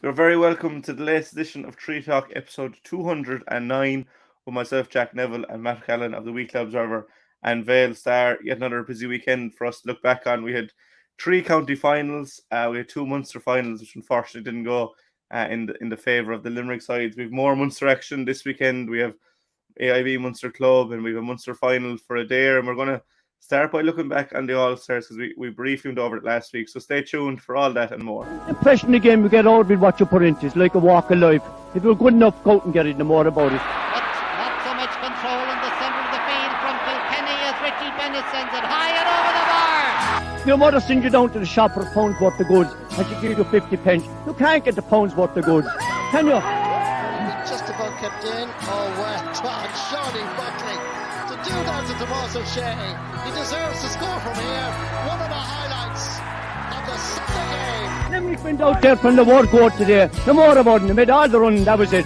You're very welcome to the latest edition of Treaty Talk EP209 with myself, Jack Neville, and Matt Callan of the Weekly Observer and Vale Star. Yet another busy weekend for us to look back on. We had 3 county finals, we had 2 Munster finals, which unfortunately didn't go in the favour of the Limerick sides. We have more Munster action this weekend. We have AIB Munster Club and we have a Munster final for Adare, and we're going to start by looking back on the All-Stars because we briefly went over it last week. So stay tuned for all that and more. The impression the game you get out of it, what you put into it's like a walk of life. If you're good enough, go out and get it, no more about it. But not so much control in the centre of the field from Kilkenny as Richie Bennett sends it high and over the bar. Your mother sends you down to the shop for a pound's worth of goods and she gives you 50 pence. You can't get the pound's worth of goods, can you? Just about kept in. Oh, well done, Shawnee Buckley. To do that to Tomas O'Shea. He deserves to score from here. One of the highlights of the Sunday game. Limerick went out there from the word go today. No more about it. They made all the running, that was it.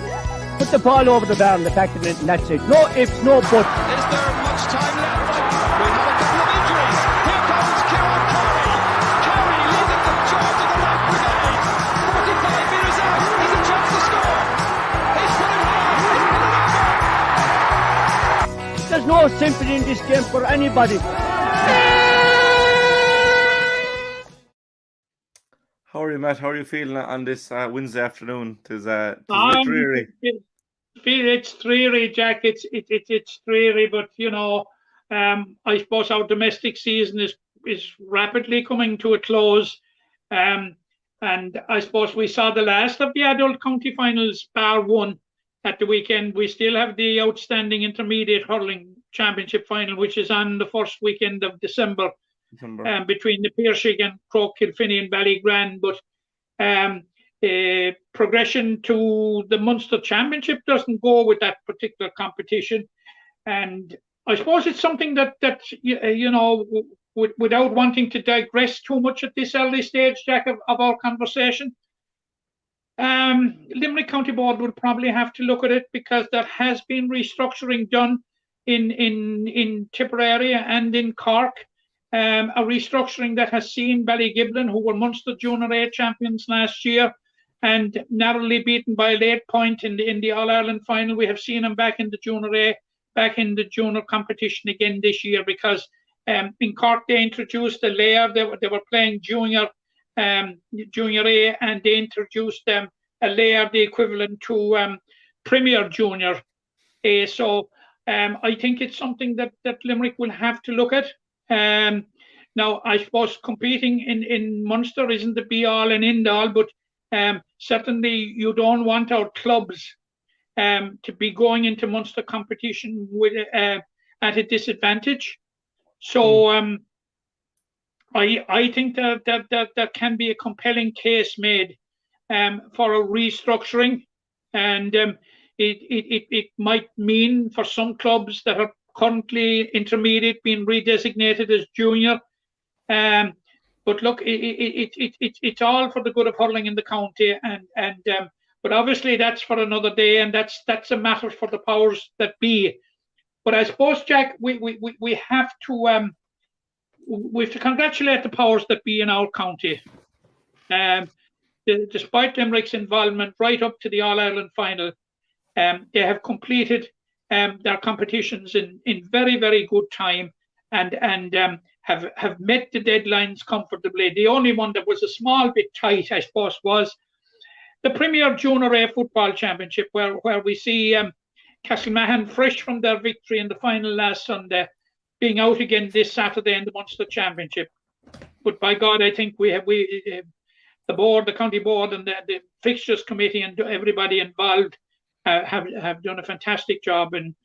Put the ball over the bar and the back of it, and that's it. No ifs, no buts. Is there much time left? We have a couple of injuries. Here comes Kieran Carey. Carey leading the charge of the right brigade. 45 metres out. He's a chance to score. He's put it high. There's no sympathy in this game for anybody. How are you, Matt? How are you feeling on this Wednesday afternoon? It's dreary. It's dreary, Jack. It's dreary, but you know, I suppose our domestic season is rapidly coming to a close, and I suppose we saw the last of the adult county finals, bar one, at the weekend. We still have the outstanding intermediate hurling championship final, which is on the first weekend of December. Between the Piershig and Croke, Kilfinny and Ballygrand, but progression to the Munster Championship doesn't go with that particular competition, and I suppose it's something that you know, without wanting to digress too much at this early stage, Jack, of our conversation, Limerick County Board would probably have to look at it because there has been restructuring done in Tipperary and in Cork. A restructuring that has seen Ballygiblin, who were Munster Junior A champions last year and narrowly beaten by a late point in the All-Ireland final. We have seen them back in the Junior A, back in the junior competition again this year because in Cork they introduced a layer. They were playing junior A, and they introduced a layer, the equivalent to Premier Junior A. So I think it's something that Limerick will have to look at. Now, I suppose competing in Munster isn't the be-all and end-all, but certainly you don't want our clubs to be going into Munster competition with at a disadvantage. So I think that there can be a compelling case made for a restructuring, and it might mean for some clubs that are currently intermediate being redesignated as junior, but look, it's all for the good of hurling in the county, and but obviously that's for another day, and that's a matter for the powers that be. But I suppose, Jack, we have to congratulate the powers that be in our county. Despite Limerick's involvement right up to the All-Ireland final, they have completed their competitions in very, very good time, and have met the deadlines comfortably. The only one that was a small bit tight, I suppose, was the Premier Junior A Football Championship, where we see Castlemahon, fresh from their victory in the final last Sunday, being out again this Saturday in the Munster Championship. But by God, I think the board, the county board, and the fixtures committee, and everybody involved have done a fantastic job in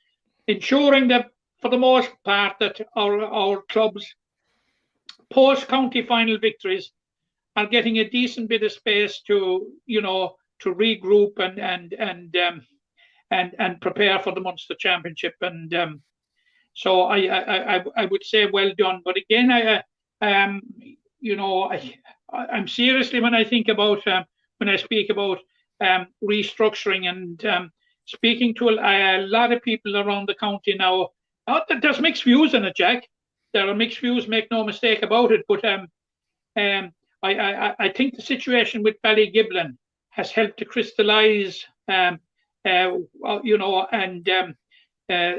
ensuring that, for the most part, that our clubs post-county final victories are getting a decent bit of space to regroup and prepare for the Munster Championship. And so I would say well done. But again, I'm seriously, when I think about when I speak about restructuring and speaking to a lot of people around the county now. There's mixed views on it, Jack. There are mixed views, make no mistake about it. But I think the situation with Ballygiblin has helped to crystallise, and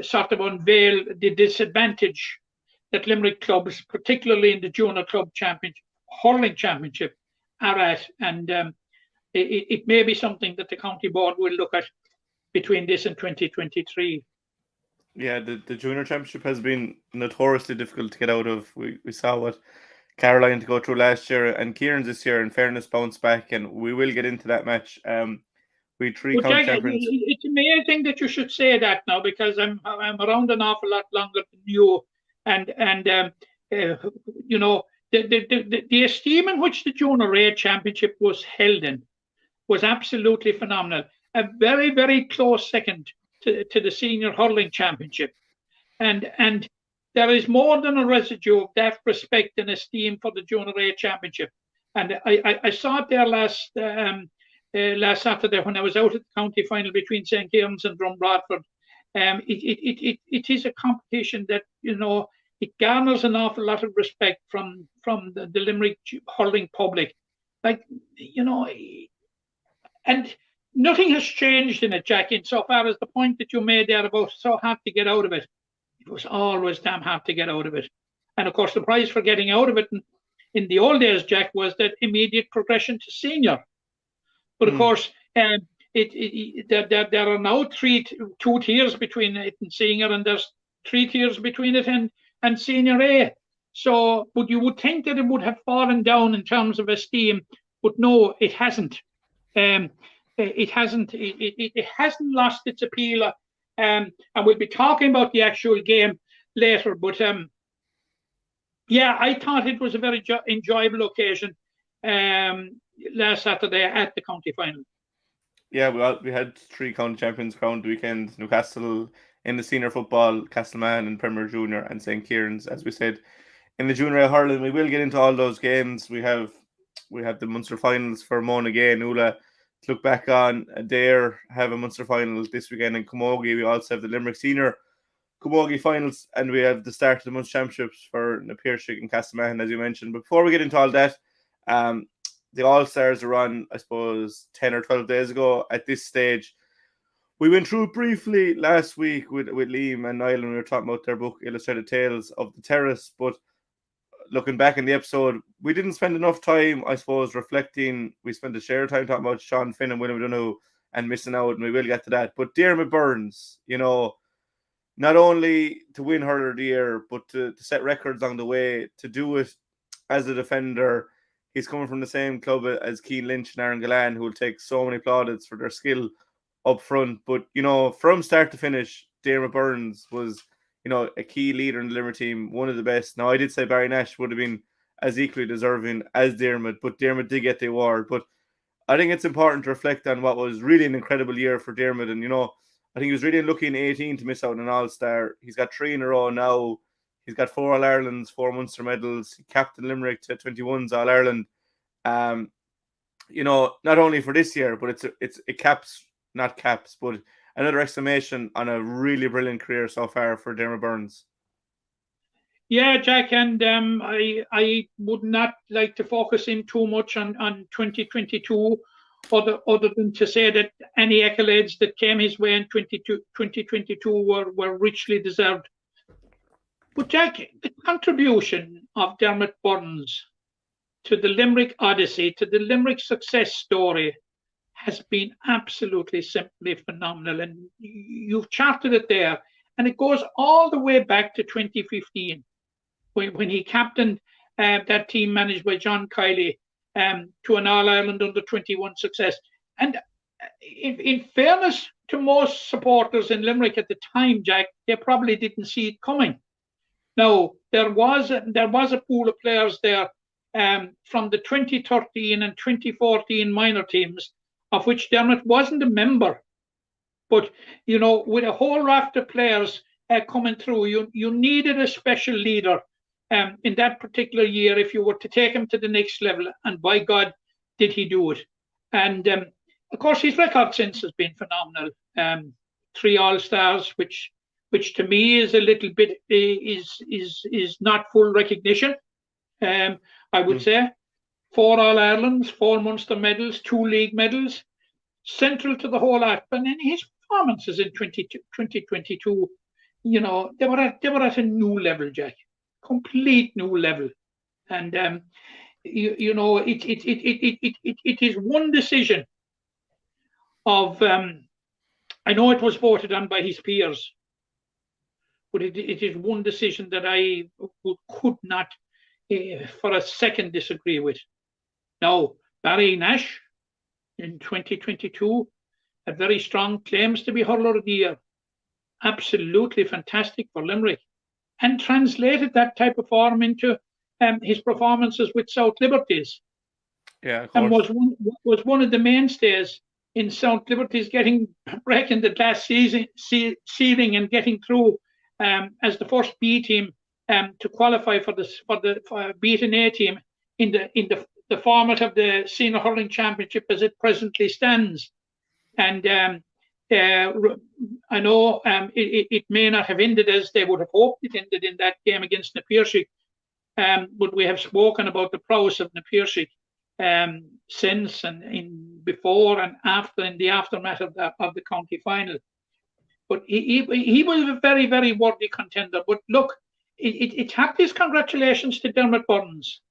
sort of unveil the disadvantage that Limerick clubs, particularly in the Junior Club Championship, hurling championship, are at, and it may be something that the county board will look at between this and 2023. Yeah, the junior championship has been notoriously difficult to get out of. We saw what Caroline to go through last year, and Kieran's this year, in fairness, bounced back, and we will get into that match. We three county champions. It's amazing that you should say that now, because I'm around an awful lot longer than you, and the esteem in which the Junior A Championship was held in was absolutely phenomenal. A very, very close second to the Senior Hurling Championship, and there is more than a residue of that respect and esteem for the Junior A Championship. And I saw it there last Saturday when I was out at the county final between St. Kieran's and Drumbraadford. It is a competition that, it garners an awful lot of respect from the Limerick hurling public. And nothing has changed in it, Jack, insofar as the point that you made there about so hard to get out of it. It was always damn hard to get out of it. And of course, the prize for getting out of it in the old days, Jack, was that immediate progression to senior. But of course, there are now two tiers between it and senior, and there's 3 tiers between it and senior A. So, but you would think that it would have fallen down in terms of esteem, but no, it hasn't. It hasn't lost its appeal, and we'll be talking about the actual game later. But I thought it was a very enjoyable occasion last Saturday at the county final. Yeah, we had 3 county champions crowned the weekend: Newcastle in the senior football, Castleman in Premier Junior, and St. Kieran's, as we said, in the junior A hurling. We will get into all those games. We have the Munster finals for Monaghan, Ula to look back on. Adare have a Munster final this weekend in Camogie. We also have the Limerick Senior Camogie finals, and we have the start of the Munster Championships for Napiershik and Castleman, as you mentioned. But before we get into all that, the All-Stars are on, I suppose, 10 or 12 days ago at this stage. We went through briefly last week with Liam and Niall, and we were talking about their book, Illustrated Tales of the Terrace. But looking back in the episode, we didn't spend enough time, I suppose, reflecting. We spent a share of time talking about Sean Finn and William Donoghue and missing out, and we will get to that. But Diarmaid Byrnes, not only to win Hurler of the Year, but to set records along the way, to do it as a defender. He's coming from the same club as Keane Lynch and Aaron Gallan, who will take so many plaudits for their skill up front. But, from start to finish, Diarmaid Byrnes was, a key leader in the Limerick team, one of the best. Now, I did say Barry Nash would have been as equally deserving as Diarmaid, but Diarmaid did get the award. But I think it's important to reflect on what was really an incredible year for Diarmaid. And, I think he was really unlucky in 18 to miss out on an All-Star. He's got 3 in a row now. He's got 4 All-Irelands, 4 Munster medals. He captained Limerick to 21's All-Ireland. Not only for this year, but it caps, not caps, but another exclamation on a really brilliant career so far for Diarmaid Byrnes. Yeah, Jack, and I would not like to focus in too much on 2022, other than to say that any accolades that came his way in 2022 were richly deserved. But Jack, the contribution of Diarmaid Byrnes to the Limerick Odyssey, to the Limerick success story, has been absolutely simply phenomenal. And you've charted it there. And it goes all the way back to 2015, when he captained that team managed by John Kiley to an All-Ireland under-21 success. And in fairness to most supporters in Limerick at the time, Jack, they probably didn't see it coming. Now, there was a pool of players there from the 2013 and 2014 minor teams, of which Diarmaid wasn't a member. But, with a whole raft of players coming through, you needed a special leader in that particular year if you were to take him to the next level. And by God, did he do it. And, of course, his record since has been phenomenal. 3 All-Stars, which to me is a little bit, is not full recognition. I would say 4 All-Irelands, 4 Munster medals, 2 league medals, central to the whole act. But then his performances in 2022, you know, they were at a new level, Jack, complete new level. And you know, it is one decision of I know it was voted on by his peers, but it is one decision that I could not for a second disagree with. Now, Barry Nash in 2022 had very strong claims to be hurler of the year. Absolutely fantastic for Limerick, and translated that type of form into his performances with South Liberties. Yeah, of and course. was one of the mainstays in South Liberties, breaking the glass ceiling and getting through as the first B team to qualify for beat an A team in the format of the Senior Hurling Championship as it presently stands. And I know it may not have ended as they would have hoped it ended in that game against Na Piarsaigh, but we have spoken about the prowess of Na Piarsaigh since and in before and after, in the aftermath of the county final. But he was a very, very worthy contender. But look, it's happiest congratulations to Dermot Byrnes,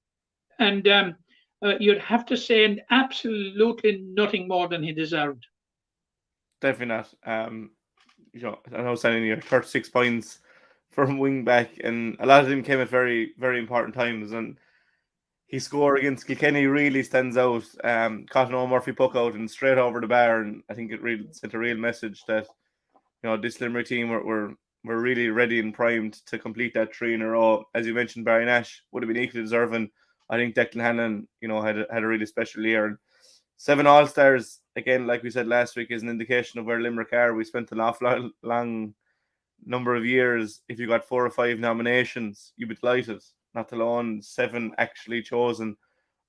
and you'd have to say absolutely nothing more than he deserved. Definitely not. You know, I know signing here 36 points from wing back, and a lot of them came at very, very important times. And he scored against Kilkenny really stands out. Caught an Murphy puck out and straight over the bar, and I think it really sent a real message that, you know, this Limerick team were really ready and primed to complete that 3 in a row. As you mentioned, Barry Nash would have been equally deserving. I think Declan Hannon, you know, had a really special year. And 7 All-Stars, again, like we said last week, is an indication of where Limerick are. We spent an awful long number of years. If you got 4 or 5 nominations, you'd be delighted. Not alone 7 actually chosen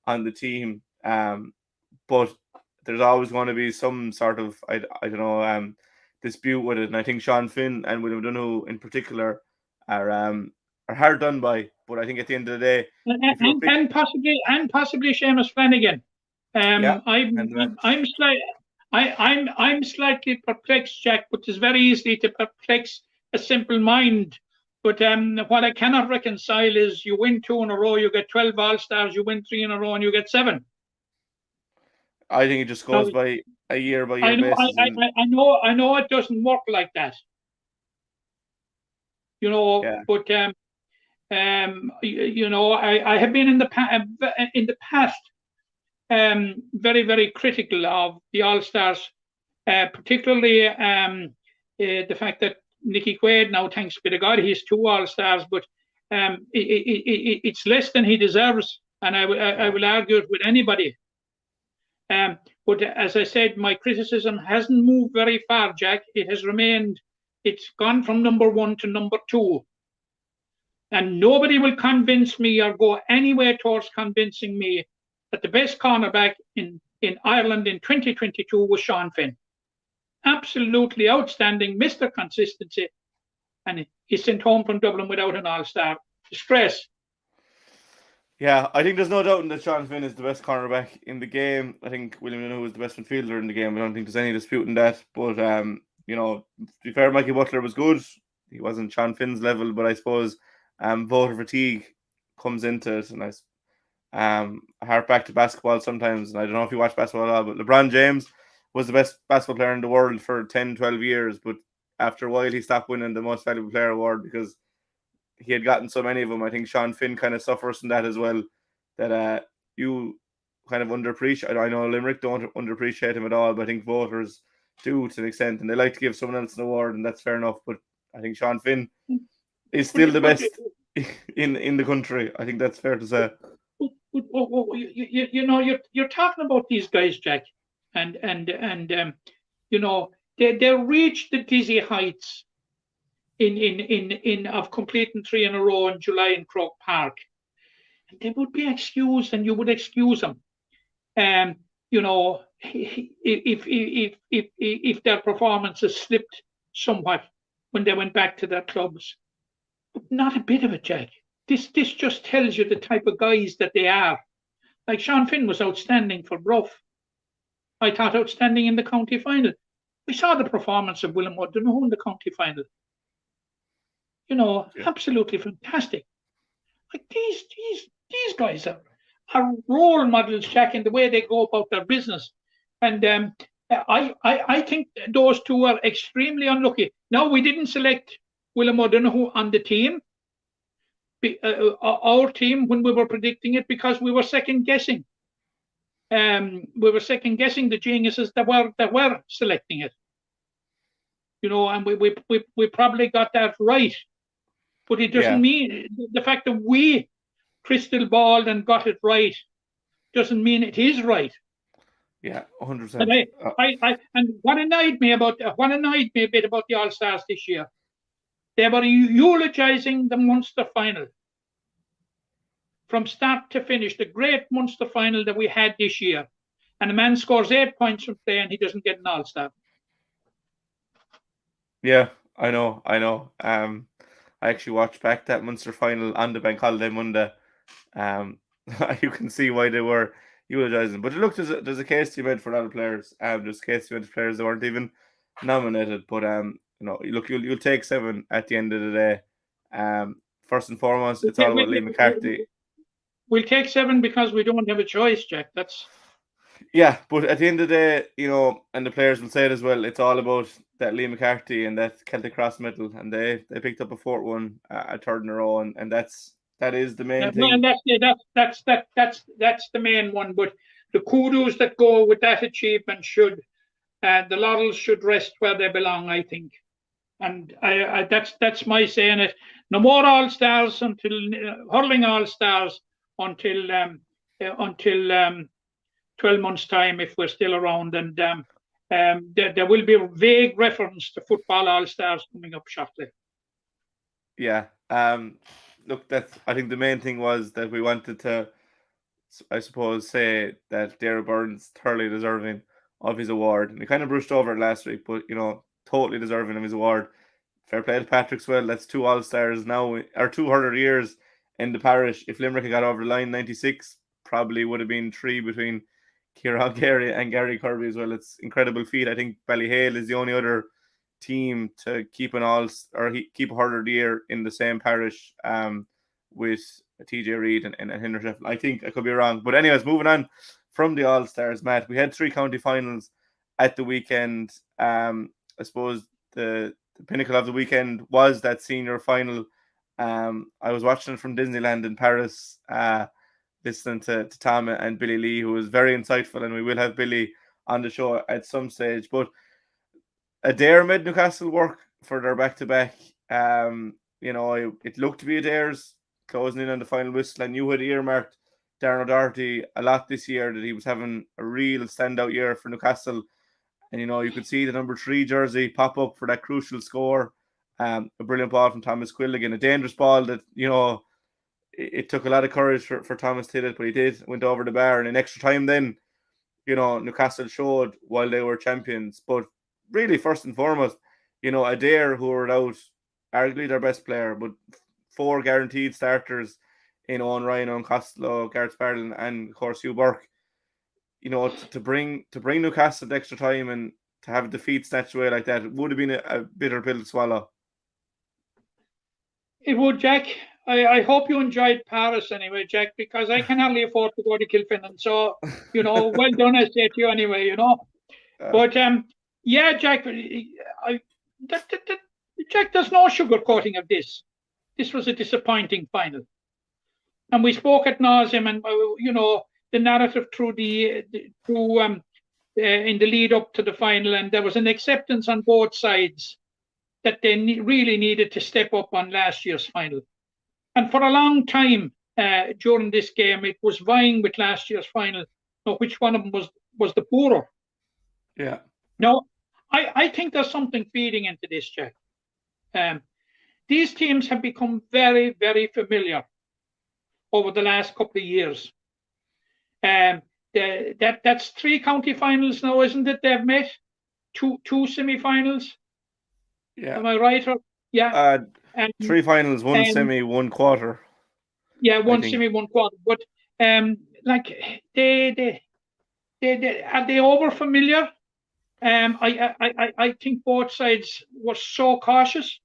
on the team. But there's always going to be some sort of, I don't know, dispute with it. And I think Sean Finn and William Donoghue in particular are hard done by. But I think at the end of the day, and possibly Seamus Flanagan. Yeah, I'm slightly perplexed, Jack, but it's very easy to perplex a simple mind. But what I cannot reconcile is you win 2 in a row, you get 12 All-Stars, you win 3 in a row, and you get 7. I think it just goes by a year by year basis. I know it doesn't work like that. You know, yeah. But you know, I have been in the past very, very critical of the All-Stars, particularly the fact that Nicky Quaid, now thanks be to God, he's 2 All-Stars, but it's less than he deserves, and I will argue it with anybody. But as I said, my criticism hasn't moved very far, Jack. It has remained, it's gone from number 1 to number 2. And nobody will convince me or go anywhere towards convincing me that the best cornerback in Ireland in 2022 was Sean Finn. Absolutely outstanding, Mr. Consistency. And he's sent home from Dublin without an All-Star. Disgrace. Yeah, I think there's no doubt that Sean Finn is the best cornerback in the game. I think William Donoghue is the best midfielder in the game. I don't think there's any dispute in that. But, you know, to be fair, Mikey Butler was good. He wasn't Sean Finn's level, but I suppose voter fatigue comes into it. And I hark back to basketball sometimes. And I don't know if you watch basketball at all, but LeBron James was the best basketball player in the world for 10, 12 years. But after a while, he stopped winning the most valuable player award because he had gotten so many of them. I think Sean Finn kind of suffers from that as well, that you kind of underappreciate. I know Limerick don't underappreciate him at all, but I think voters do to an extent, and they like to give someone else an award, and that's fair enough. But I think Sean Finn is still the best in the country. I think that's fair to say. You know, you're talking about these guys, Jack, and you know, they reached the dizzy heights in of completing 3 in a row in July in Croke Park, and they would be excused, and you would excuse them. You know, if their performances slipped somewhat when they went back to their clubs, but not a bit of it, Jack. This just tells you the type of guys that they are. Like Sean Finn was outstanding for Bruff. I thought outstanding in the county final. We saw the performance of William O'Donoghue in the county final. Absolutely fantastic. Like these guys are role models, Jack, in the way they go about their business. And I think those two are extremely unlucky. Now, we didn't select William O'Donoghue on the team, our team, when we were predicting it, because we were second guessing. We were second guessing the geniuses that were selecting it. And we probably got that right. But it doesn't mean the fact that we crystal balled and got it right doesn't mean it is right. Yeah, 100%. And what annoyed me a bit about the All-Stars this year, they were eulogising the Munster final from start to finish, the great Munster final that we had this year. And a man scores 8 points from play and he doesn't get an All-Star. Yeah, I know. I actually watched back that Munster final on the Bank Holiday Monday. You can see why they were eulogising. But look, there's a case to be made for a lot of players. There's a case to be made for players that weren't even nominated. But look, you'll take 7 at the end of the day. First and foremost, it's all about Lee McCarthy. We'll take 7 because we don't have a choice, Jack. Yeah, but at the end of the day, and the players will say it as well, it's all about that Lee McCarthy and that Celtic Cross medal, and they picked up a 4th one, a 3rd in a row, and that is the main thing. And that's the main one. But the kudos that go with that achievement the laurels should rest where they belong, I think. And that's my saying it. No more All-Stars until hurling All-Stars until 12 months' time, if we're still around. And there will be a vague reference to football All-Stars coming up shortly. Yeah. Look, I think the main thing was that we wanted to, I suppose, say that Byrnes thoroughly deserving of his award. And we kind of brushed over it last week, but, totally deserving of his award. Fair play to Patrick as well. That's 2 All-Stars now, or 200 years in the parish. If Limerick had got over the line 96, probably would have been 3 between Ciarán Gary and Gary Kirby as well. It's incredible feat. I think Ballyhale is the only other team to keep keep a hurler of the year in the same parish with TJ Reid and Henry Sheffield. I think I could be wrong. But anyways, moving on from the All-Stars, Matt, we had 3 county finals at the weekend. I suppose the pinnacle of the weekend was that senior final. I was watching it from Disneyland in Paris, listening to Tom and Billy Lee, who was very insightful, and we will have Billy on the show at some stage. But Adare made Newcastle work for their back-to-back. It looked to be Adare's closing in on the final whistle, and you had earmarked Darren O'Doherty a lot this year, that he was having a real standout year for Newcastle. And, you could see the number 3 jersey pop up for that crucial score. A brilliant ball from Thomas Quilligan, a dangerous ball that, it took a lot of courage for Thomas to hit it, but he did, went over the bar. And in extra time then, Newcastle showed while they were champions. But really, first and foremost, Adare, who were out, arguably their best player, but 4 guaranteed starters in Owen Ryan, Owen Costello, Gareth Sparlin, and of course Hugh Burke. To bring Newcastle the extra time and to have a defeat snatched away like that, it would have been a bitter pill to swallow. It would, Jack. I hope you enjoyed Paris anyway, Jack, because I can hardly afford to go to Kilfinnan. So, well done, I say to you anyway, But, yeah, Jack, Jack, there's no sugarcoating of this. This was a disappointing final. And we spoke ad nauseum, and, the narrative through in the lead up to the final, and there was an acceptance on both sides that they really needed to step up on last year's final. And for a long time during this game, it was vying with last year's final. Which one of them was the poorer? Yeah. No, I think there's something feeding into this, Jack. These teams have become very, very familiar over the last couple of years. That's 3 county finals now, isn't it? They've met 2 semi-finals. Yeah. Am I right? Yeah. 3 finals, 1 semi, 1 quarter. Yeah, 1 semi, 1 quarter. But like they are they over familiar? I think both sides were so cautious.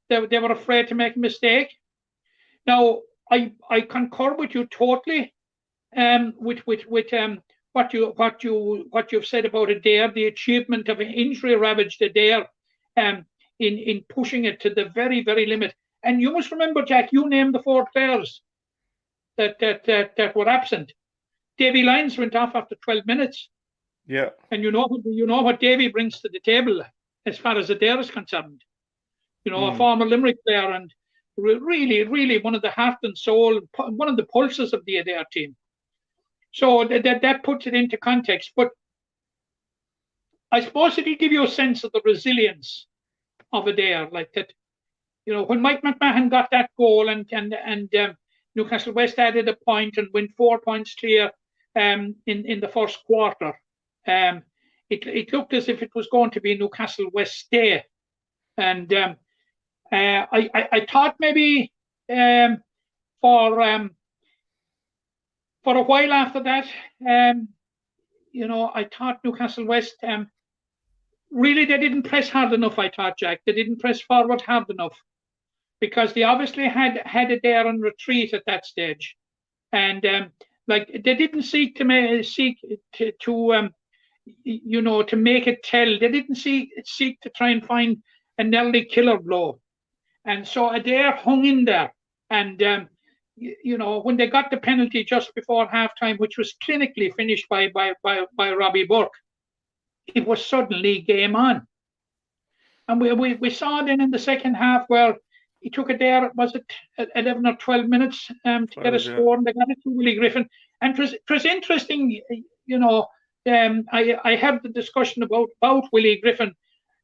They were afraid to make a mistake. Now, I concur with you totally. With what you've said about Adare, the achievement of an injury-ravaged Adare, in pushing it to the very, very limit. And you must remember, Jack, you named the 4 players that were absent. Davy Lyons went off after 12 minutes. Yeah. And you know what Davy brings to the table as far as Adare is concerned. You know, a former Limerick player and really, really one of the heart and soul, one of the pulses of the Adare team. So that puts it into context. But I suppose it'll give you a sense of the resilience of Adare, like that. You know, when Mike McMahon got that goal and Newcastle West added a point and went 4 points clear in the first quarter, it looked as if it was going to be Newcastle West Day. And I thought maybe for a while after that, you know, I thought Newcastle West, really they didn't press hard enough, I thought, Jack. They didn't press forward hard enough because they obviously had it there on retreat at that stage. And like they didn't seek to you know, to make it tell. They didn't seek to try and find an early killer blow. And so Adare hung in there. And, you know, when they got the penalty just before halftime, which was clinically finished by Robbie Burke, it was suddenly game on. And we saw then in the second half where he took Adare, was it 11 or 12 minutes to get a score, and they got it to Willie Griffin. And it was interesting, you know, I had the discussion about Willie Griffin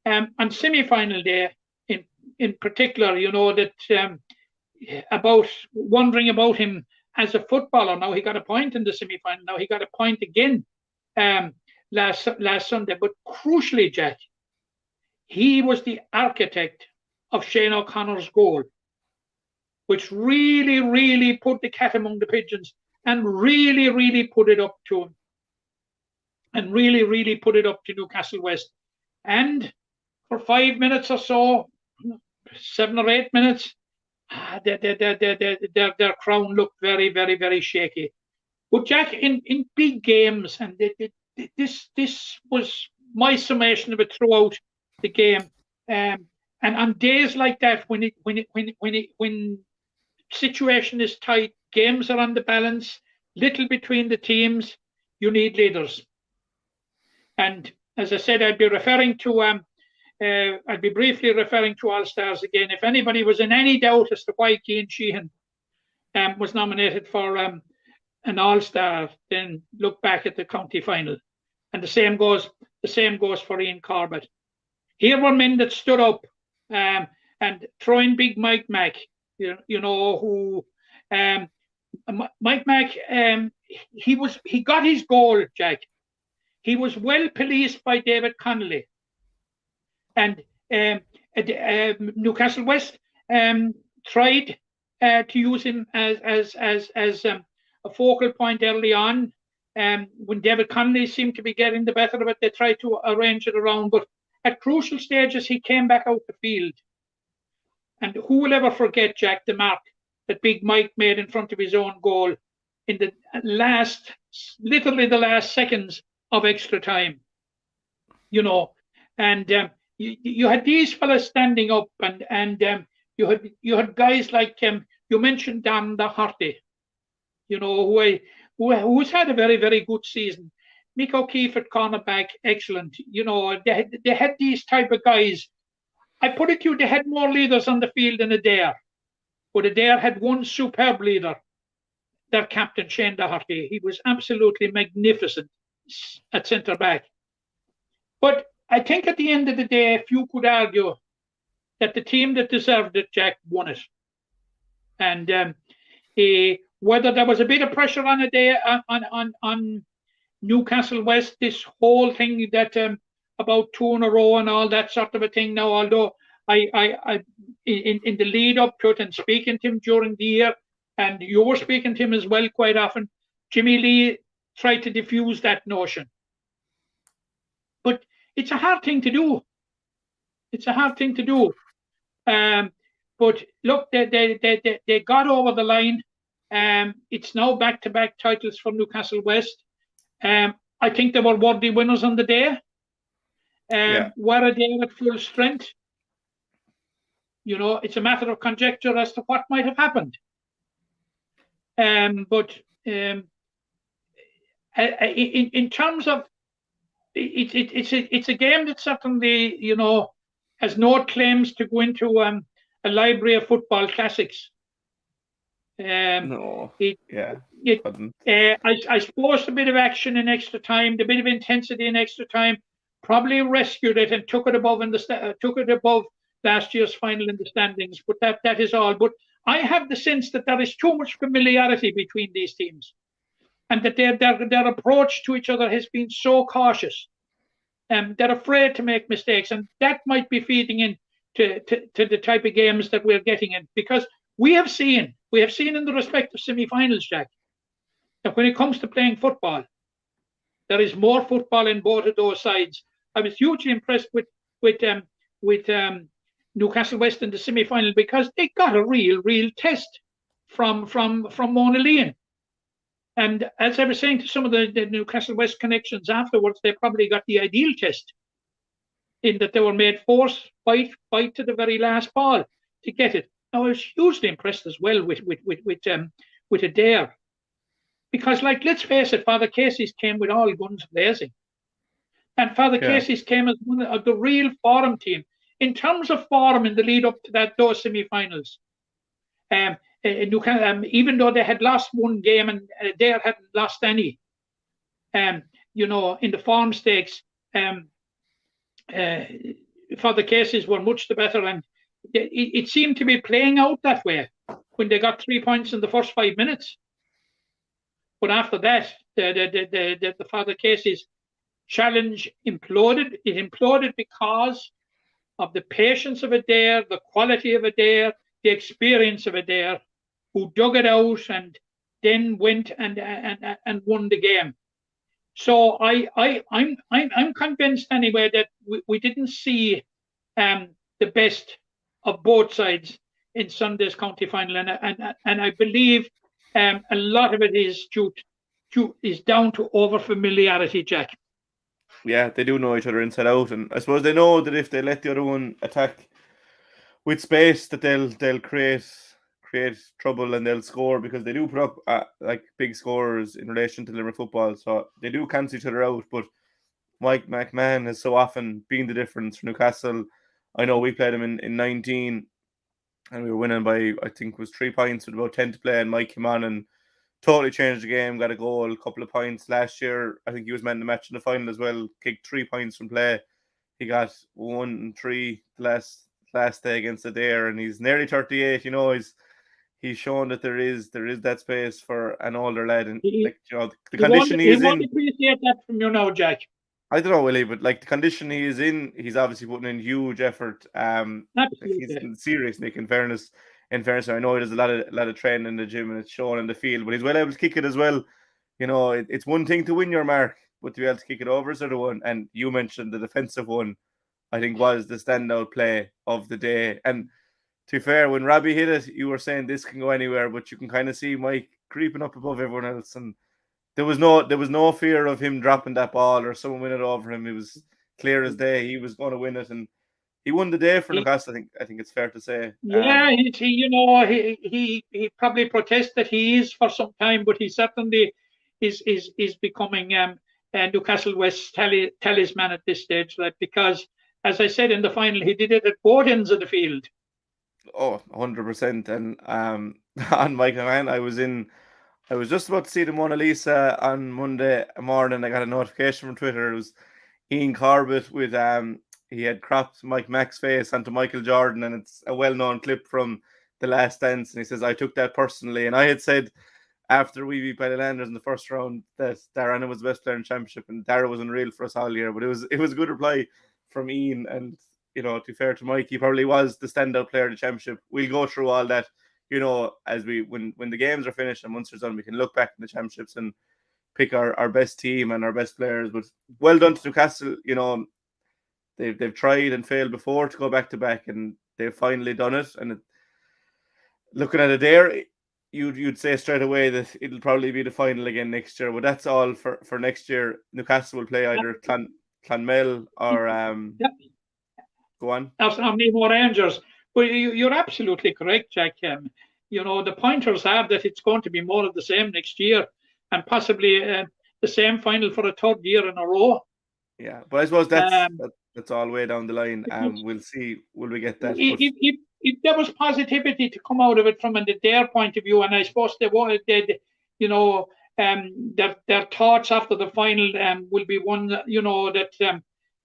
on semi-final day in particular, you know, that about wondering about him as a footballer. Now he got a point in the semi-final. Now he got a point again last Sunday. But crucially, Jack, he was the architect of Shane O'Connor's goal, which really, really put the cat among the pigeons and really, really put it up to him. And really, really put it up to Newcastle West. And for 5 minutes or so, 7 or 8 minutes, their crown looked very, very, very shaky. But Jack, in big games, and this was my summation of it throughout the game. And on days like that, when situation is tight, games are on the balance, little between the teams, you need leaders. And as I said, I'd be briefly referring to All Stars again. If anybody was in any doubt as to why Cian Sheehan was nominated for an All Star, then look back at the county final, and the same goes for Ian Corbett. Here were men that stood up and throwing big Mike Mack. You know who Mike Mack. He got his goal, Jack. He was well policed by David Connolly. And Newcastle West tried to use him as a focal point early on. When David Connolly seemed to be getting the better of it, they tried to arrange it around. But at crucial stages, he came back out the field. And who will ever forget, Jack, the mark that Big Mike made in front of his own goal in the literally the last seconds of extra time, you know, and you had these fellas standing up, and you had guys like you mentioned Dan the HOTY, you know, who's had a very, very good season. Mick O'Keefe at cornerback, excellent. You know, they had these type of guys. I put it to you, they had more leaders on the field than Adare, but Adare had one superb leader, their captain Shane Doherty. He was absolutely magnificent at centre back. But I think at the end of the day, few could argue that the team that deserved it, Jack, won it. And whether there was a bit of pressure on a day on Newcastle West, this whole thing that about 2 in a row and all that sort of a thing. Now, although I in the lead up to it and speaking to him during the year, and you were speaking to him as well quite often, Jimmy Lee tried to diffuse that notion. But it's a hard thing to do. It's a hard thing to do. But look, they got over the line. It's now back-to-back titles for Newcastle West. I think they were worthy winners on the day. Were they at full strength? You know, it's a matter of conjecture as to what might have happened. But in terms of it's a game that certainly, you know, has no claims to go into a library of football classics. No. I suppose a bit of action in extra time, the bit of intensity in extra time, probably rescued it and took it above last year's final in the standings. But that is all. But I have the sense that there is too much familiarity between these teams, and that their approach to each other has been so cautious. They're afraid to make mistakes, and that might be feeding in to the type of games that we're getting in. Because we have seen in the respective semi-finals, Jack, that when it comes to playing football, there is more football in both of those sides. I was hugely impressed with Newcastle West in the semi-final because they got a real test from Mona Leon. And as I was saying to some of the Newcastle West connections afterwards, they probably got the ideal test in that they were made force fight to the very last ball to get it. Now, I was hugely impressed as well with Adare. Because, like, let's face it, Father Casey's came with all guns blazing. And Father Casey's came as one of the real forum team. In terms of form in the lead up to those semi-finals, even though they had lost one game and Adare hadn't lost any, you know, in the form stakes, Father Casey's were much the better, and it seemed to be playing out that way when they got 3 points in the first 5 minutes. But after that, the Father Casey's challenge imploded. It imploded because of the patience of Adare, the quality of Adare, the experience of Adare, who dug it out and then went and won the game. So I'm convinced anyway that we didn't see the best of both sides in Sunday's county final, and I believe a lot of it is down to over familiarity, Jack. Yeah, they do know each other inside out, and I suppose they know that if they let the other one attack with space, that they'll create trouble and they'll score, because they do put up like big scores in relation to Limerick football. So they do cancel each other out. But Mike McMahon has so often been the difference for Newcastle. I know we played him in 19, and we were winning by, I think it was 3 points with about 10 to play, and Mike came on and totally changed the game, got a goal, a couple of points. Last year, I think he was man of the match in the final as well, kicked 3 points from play. He got 1-3 last day against Adare, and he's nearly 38. You know, he's shown that there is that space for an older lad, and like, you know, the condition he's in. He won't appreciate that from you now, Jack. I don't know, Willie, but like the condition he is in, he's obviously putting in huge effort. He's serious, Nick. In fairness, I know he does a lot of training in the gym and it's shown in the field, but he's well able to kick it as well. You know, it's one thing to win your mark, but to be able to kick it over is the other one. And you mentioned the defensive one, I think, was the standout play of the day. And to be fair, when Robbie hit it, you were saying this can go anywhere, but you can kind of see Mike creeping up above everyone else, and there was no fear of him dropping that ball or someone winning it over him. It was clear as day he was going to win it, and he won the day for Newcastle. I think it's fair to say. Yeah, he probably protests that he is for some time, but he certainly is becoming Newcastle West's talisman at this stage, like, because as I said in the final, he did it at both ends of the field. Oh, 100%. And on Mike McMahon, I was just about to see the Mona Lisa on Monday morning. I got a notification from Twitter. It was Ian Corbett with he had cropped Mike Mack's face onto Michael Jordan, and it's a well-known clip from The Last Dance. And he says, "I took that personally." And I had said after we beat Ballylanders in the first round that Diarmaid was the best player in the championship, and Dara was unreal for us all year. But it was a good reply from Ian, and you know, to be fair to Mike, he probably was the standout player of the championship. We'll go through all that as when the games are finished and Munster's done, we can look back in the championships and pick our best team and our best players. But well done to Newcastle. They've tried and failed before to go back to back, and they've finally done it. And looking at Adare, you'd say straight away that it'll probably be the final again next year. But that's all for next year. Newcastle will play either Clonmel or go on. Nemo Rangers. But you're absolutely correct, Jack. The pointers have that it's going to be more of the same next year, and possibly the same final for a third year in a row. Yeah, but I suppose that's all way down the line. We'll see. Will we get that? If there was positivity to come out of it from their point of view, and I suppose their thoughts after the final will be one, that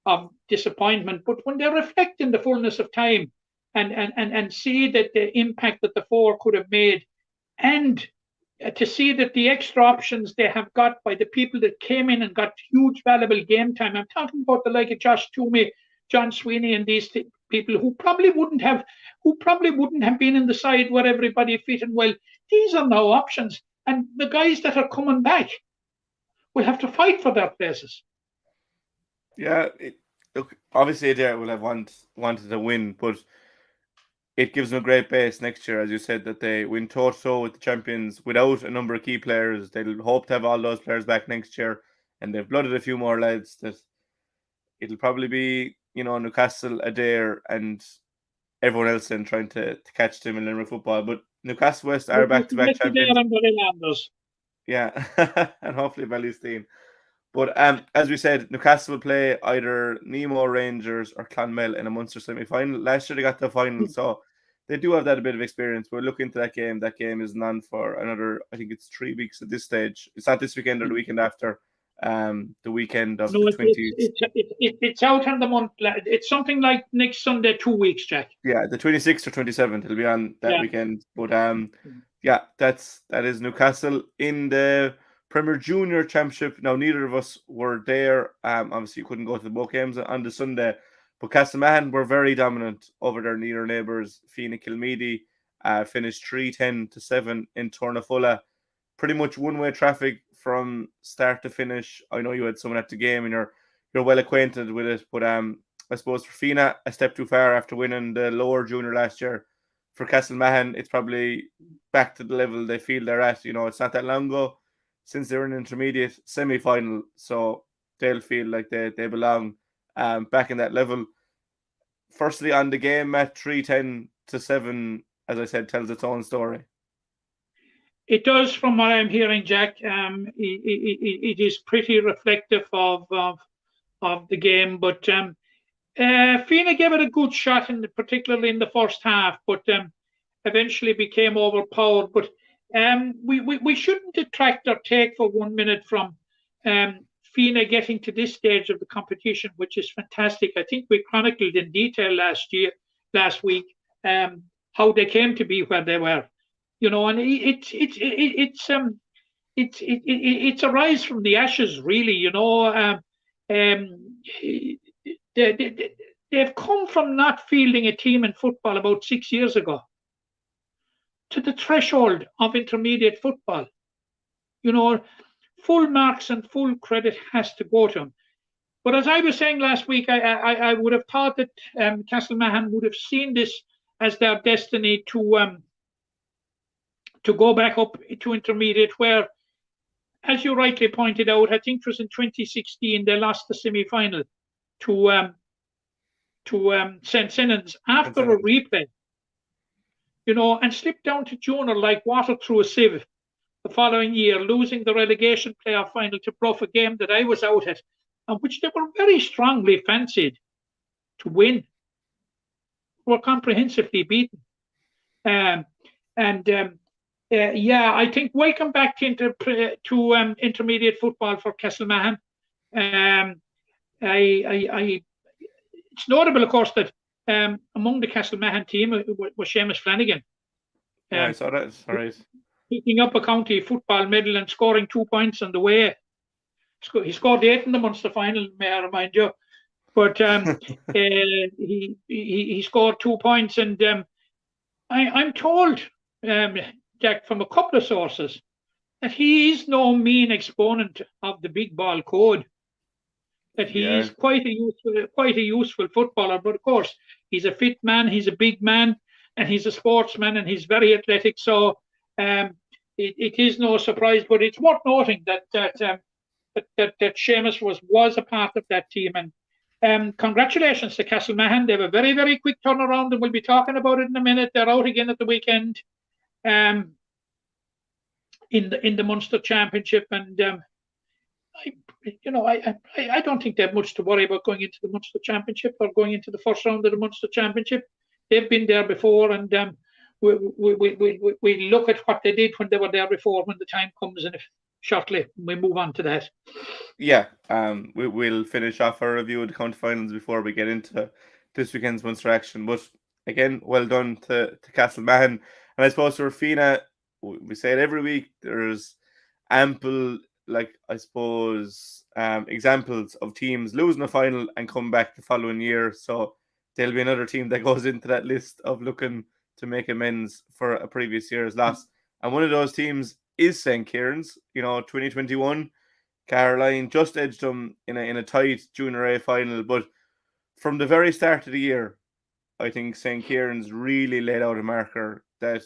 of disappointment. But when they reflect in the fullness of time and see that the impact that the four could have made, and to see that the extra options they have got by the people that came in and got huge valuable game time. I'm talking about the like of Josh Toomey, John Sweeney, and these people who probably wouldn't have been in the side where everybody fit in well. These are now options, and the guys that are coming back will have to fight for their places. Yeah, look, obviously Adare will have wanted to win, but it gives them a great base next year, as you said, that they win toe-to-toe with the champions without a number of key players. They'll hope to have all those players back next year, and they've blooded a few more lads. That it'll probably be, Newcastle, Adare, and everyone else then trying to catch them in Limerick football. But Newcastle West are back-to-back champions. Yeah, and hopefully Ballystein. But as we said, Newcastle will play either Nemo Rangers or Clonmel in a Munster semi-final. Last year they got the final, so they do have that a bit of experience. We'll look into that game. That game isn't on for another, I think it's 3 weeks at this stage. It's not this weekend or the weekend after. The weekend of the 20th. It's out on the month. It's something like next Sunday, 2 weeks, Jack. Yeah, the 26th or 27th. It'll be on that weekend. But that is Newcastle in the Premier Junior Championship. Now, neither of us were there. Obviously, you couldn't go to the both games on the Sunday. But Castlemann were very dominant over their near neighbours. Fianna Kilmeedy finished 3-10-7 in Tornafulla. Pretty much one-way traffic from start to finish. I know you had someone at the game and you're well acquainted with it. But I suppose for Fianna, a step too far after winning the lower junior last year. For Castlemann, it's probably back to the level they feel they're at. It's not that long ago since they were in intermediate semi-final, so they'll feel like they belong back in that level. Firstly, on the game, Matt, 3-10-7, as I said, tells its own story. It does, from what I'm hearing, Jack. It is pretty reflective of the game, but Fianna gave it a good shot, particularly in the first half, but eventually became overpowered. But we shouldn't detract or take for 1 minute from Fianna getting to this stage of the competition, which is fantastic. I think we chronicled in detail last week, how they came to be where they were. And it's a rise from the ashes, really. They've come from not fielding a team in football about 6 years ago to the threshold of intermediate football. Full marks and full credit has to go to them. But as I was saying last week, I would have thought that Castlemann would have seen this as their destiny to go back up to intermediate, where, as you rightly pointed out, I think it was in 2016, they lost the semi-final to St. Sinnans after a replay, and slipped down to junior like water through a sieve the following year, losing the relegation playoff final to Bruff, a game that I was out at, and which they were very strongly fancied to win. Were comprehensively beaten. I think welcome back to intermediate football for Castlemann. It's notable, of course, that among the Castlemann team was Seamus Flanagan. Yeah, I saw that. Sorry. Picking up a county football medal and scoring 2 points on the way. He scored 8 in the Munster final, may I remind you. But he scored 2 points, and I'm told Jack, from a couple of sources, that he is no mean exponent of the big ball code. That he is quite a useful footballer. But of course, he's a fit man, he's a big man, and he's a sportsman, and he's very athletic. So it is no surprise. But it's worth noting that Seamus was a part of that team. And congratulations to Castlemahan. They have a very, very quick turnaround, and we'll be talking about it in a minute. They're out again at the weekend in the Munster Championship. And I don't think they have much to worry about going into the Munster Championship or going into the first round of the Munster Championship. They've been there before, and we look at what they did when they were there before when the time comes, and if shortly we move on to that. Yeah, we'll finish off our review of the county finals before we get into this weekend's Munster action. But again, well done to Castlemahan. And I suppose for Fina, we say it every week, there's ample, examples of teams losing a final and come back the following year. So there'll be another team that goes into that list of looking to make amends for a previous year's loss. And one of those teams is St. Kieran's. 2021, Caroline just edged them in a tight Junior A final. But from the very start of the year, I think St. Kieran's really laid out a marker that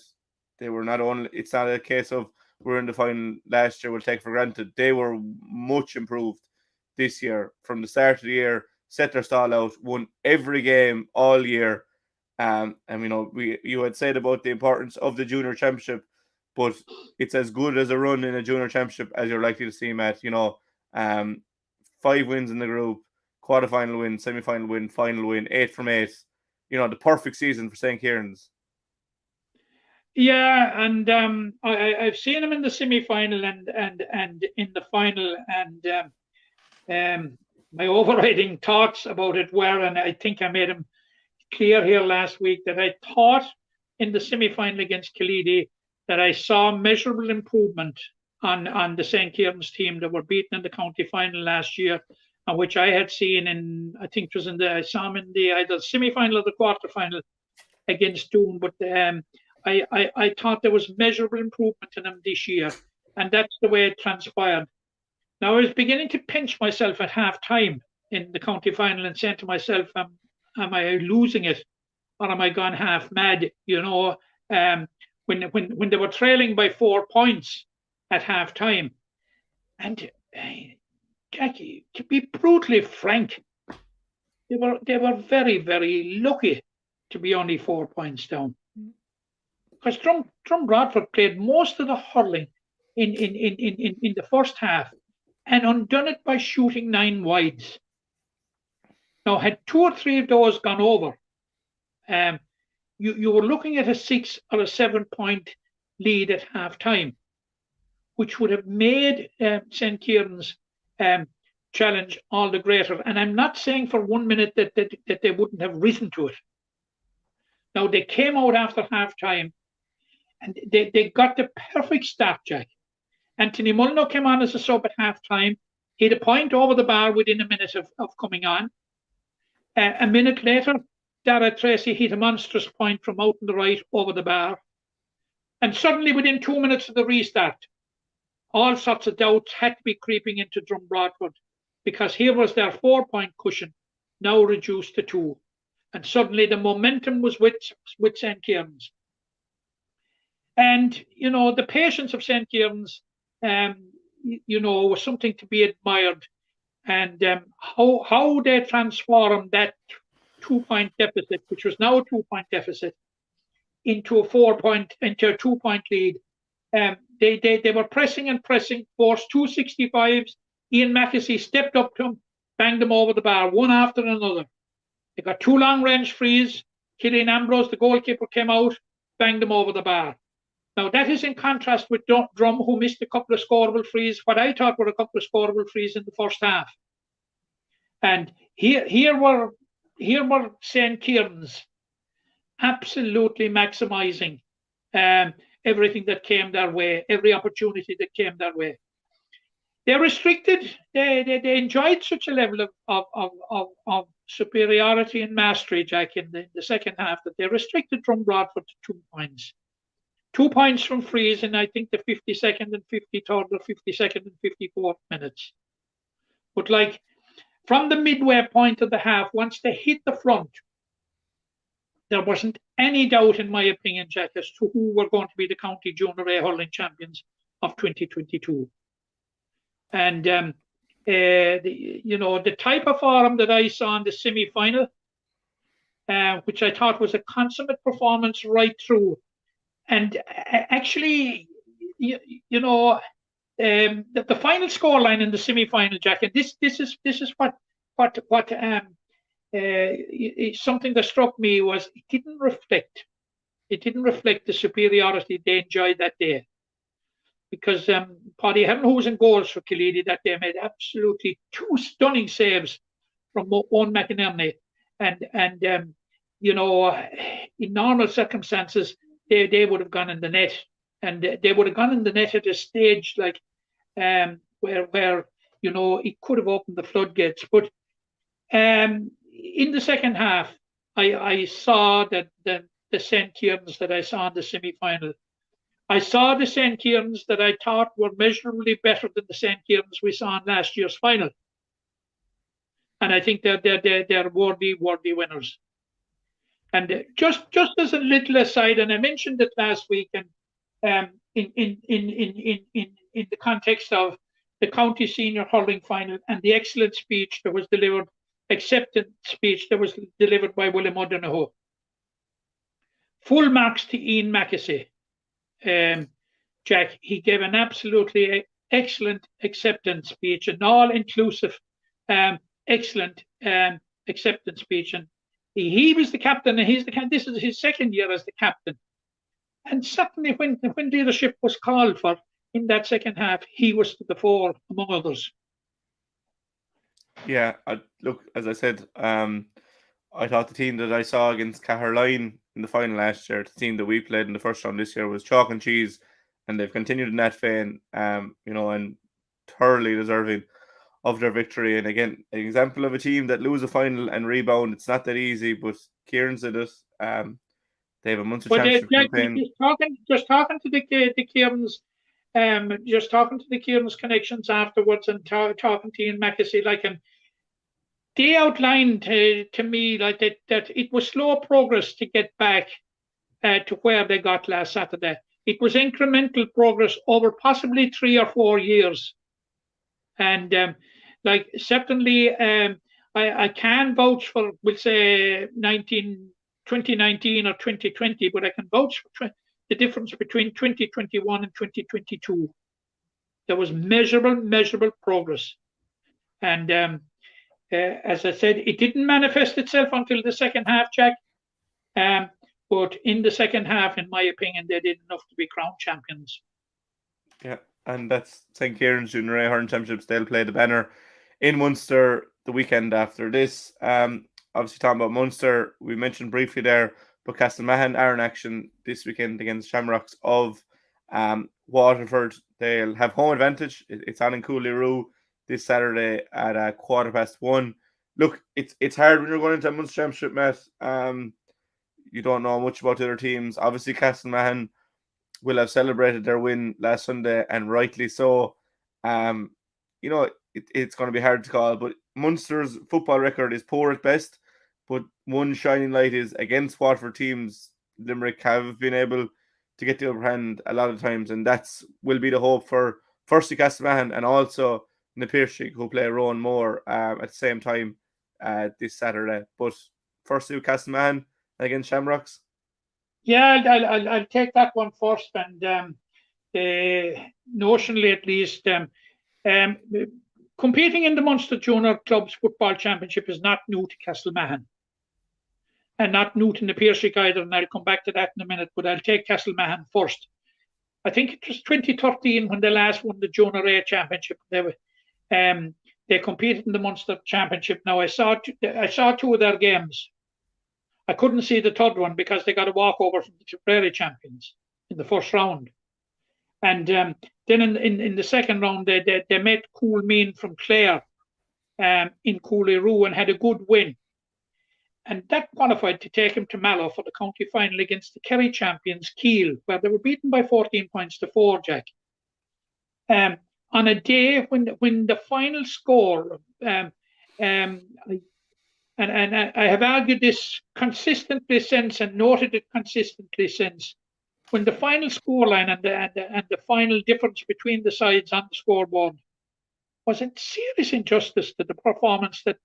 they were not only, it's not a case of we're in the final last year, we'll take for granted. They were much improved this year. From the start of the year, set their stall out, won every game all year. And you had said about the importance of the Junior Championship, but it's as good as a run in a Junior Championship as you're likely to see, Matt. 5 wins in the group, quarter-final win, semi-final win, final win, 8 from 8. The perfect season for St. Kieran's. Yeah, and I've seen him in the semi-final and in the final, and my overriding thoughts about it were, and I think I made them clear here last week, that I thought in the semi-final against Killeedy that I saw measurable improvement on the St. Kieran's team that were beaten in the county final last year, and which I had seen I saw him in the either semi-final or the quarter-final against Doon, but I thought there was measurable improvement in him this year, and that's the way it transpired. Now, I was beginning to pinch myself at half-time in the county final and saying to myself, am I losing it, or am I gone half mad? When they were trailing by 4 points at half-time. And Jackie, to be brutally frank, they were very, very lucky to be only 4 points down. Because Drum Bradford played most of the hurling in the first half and undone it by shooting 9 wides. Now, had 2 or 3 of those gone over, you were looking at a 6 or a 7 point lead at half time, which would have made St. Kieran's challenge all the greater. And I'm not saying for 1 minute that they wouldn't have risen to it. Now, they came out after half time and they got the perfect start, Jack. Anthony Mulno came on as a sub at half time. He had a point over the bar within a minute of coming on. A minute later, Dara Tracy hit a monstrous point from out on the right over the bar. And suddenly, within 2 minutes of the restart, all sorts of doubts had to be creeping into Drum Bradford, because here was their 4 point cushion, now reduced to 2. And suddenly the momentum was with St. Kieran's. And, the patience of St. Kieran's, was something to be admired. And how they transformed that 2 point deficit, which was now a 2 point deficit, into a 2 point lead. They were pressing and pressing, forced 2 65s. Ian Mackesy stepped up to them, banged them over the bar, one after another. They got 2 long range frees. Killian Ambrose, the goalkeeper, came out, banged them over the bar. Now, that is in contrast with Drum, who missed a couple of scoreable frees, what I thought were a couple of scoreable frees in the first half. And here were St. Kieran's absolutely maximising everything that came their way, every opportunity that came their way. They restricted, they enjoyed such a level of superiority and mastery, Jack, in the second half, that they restricted Drum Bradford to 2 points. 2 points from frees in, I think, the 52nd and 53rd or 52nd and 54th minutes. But like from the midway point of the half, once they hit the front, there wasn't any doubt, in my opinion, Jack, as to who were going to be the county junior A hurling champions of 2022. And the type of form that I saw in the semi-final, which I thought was a consummate performance right through. And actually, the final scoreline in the semi-final, Jack, and this is what something that struck me was it didn't reflect the superiority they enjoyed that day. Because Paddy Heron, who was in goals for Killeedy that day, made absolutely 2 stunning saves from Owen McInerney. And in normal circumstances, they would have gone in the net. And they would have gone in the net at a stage like where it could have opened the floodgates. But in the second half, I saw that the St. Kieran's that I saw in the semi-final. I saw the St. Kieran's that I thought were measurably better than the St. Kieran's we saw in last year's final. And I think they're worthy winners. And just as a little aside, and I mentioned it last week, and in the context of the county senior hurling final and the excellent speech that was delivered, acceptance speech that was delivered by William O'Donoghue. Full marks to Ian Mackesy. Jack, he gave an absolutely excellent acceptance speech, an all-inclusive, excellent acceptance speech. And he was the captain, and this is his second year as the captain. And certainly when leadership was called for in that second half, he was to the fore, among others. Yeah, look, as I said, I thought the team that I saw against Caherline in the final last year, the team that we played in the first round this year, was chalk and cheese, and they've continued in that vein, and thoroughly deserving of their victory. And again, an example of a team that lose a final and rebound. It's not that easy, but Kieran's did it. They have a Munster Championship campaign. Just talking to the Kieran's, just talking to the Kieran's connections afterwards, and talking to Ian Mackesy, they outlined to me that it was slow progress to get back to where they got last Saturday. It was incremental progress over possibly 3 or 4 years. And certainly I can vouch for, we'll say 2019 or 2020, but I can vouch for the difference between 2021 and 2022. There was measurable progress. And as I said, it didn't manifest itself until the second half, Jack. But in the second half, in my opinion, they did enough to be crowned champions. Yeah, and that's St. Kieran's Junior A Hurling Championships. They'll play the banner in Munster the weekend after this. Obviously, talking about Munster, we mentioned briefly there, but Castlemahan are in action this weekend against Shamrocks of Waterford. They'll have home advantage. It's on in Cooley-Roo this Saturday at 1:15. Look, it's hard when you're going into a Munster Championship, Matt. You don't know much about the other teams. Obviously, Castlemahan will have celebrated their win last Sunday, and rightly so. It's going to be hard to call, but Munster's football record is poor at best. But one shining light is against Waterford teams. Limerick have been able to get the upper hand a lot of times, and will be the hope for firstly Castlemahan and also Na Piarsaigh, who play Rowan Moore at the same time this Saturday. But firstly, Castlemahan against Shamrocks. Yeah, I'll take that one first, and notionally at least, competing in the Munster Junior Clubs Football Championship is not new to Castlemahan, and not new to Na Piarsaigh either, and I'll come back to that in a minute, but I'll take Castlemahan first. I think it was 2013 when they last won the Junior A Championship. They competed in the Munster Championship. Now, I saw 2 of their games. I couldn't see the third one because they got a walkover from the Tipperary champions in the first round. And then in the second round, they met Coolmean from Clare in Cooley-Roo and had a good win. And that qualified to take him to Mallow for the county final against the Kerry champions Keele, where they were beaten by 14 points to 4, Jack. On a day when the final score, and I have argued this consistently since and noted it consistently since, when the final scoreline and the final difference between the sides on the scoreboard was a serious injustice to the performance that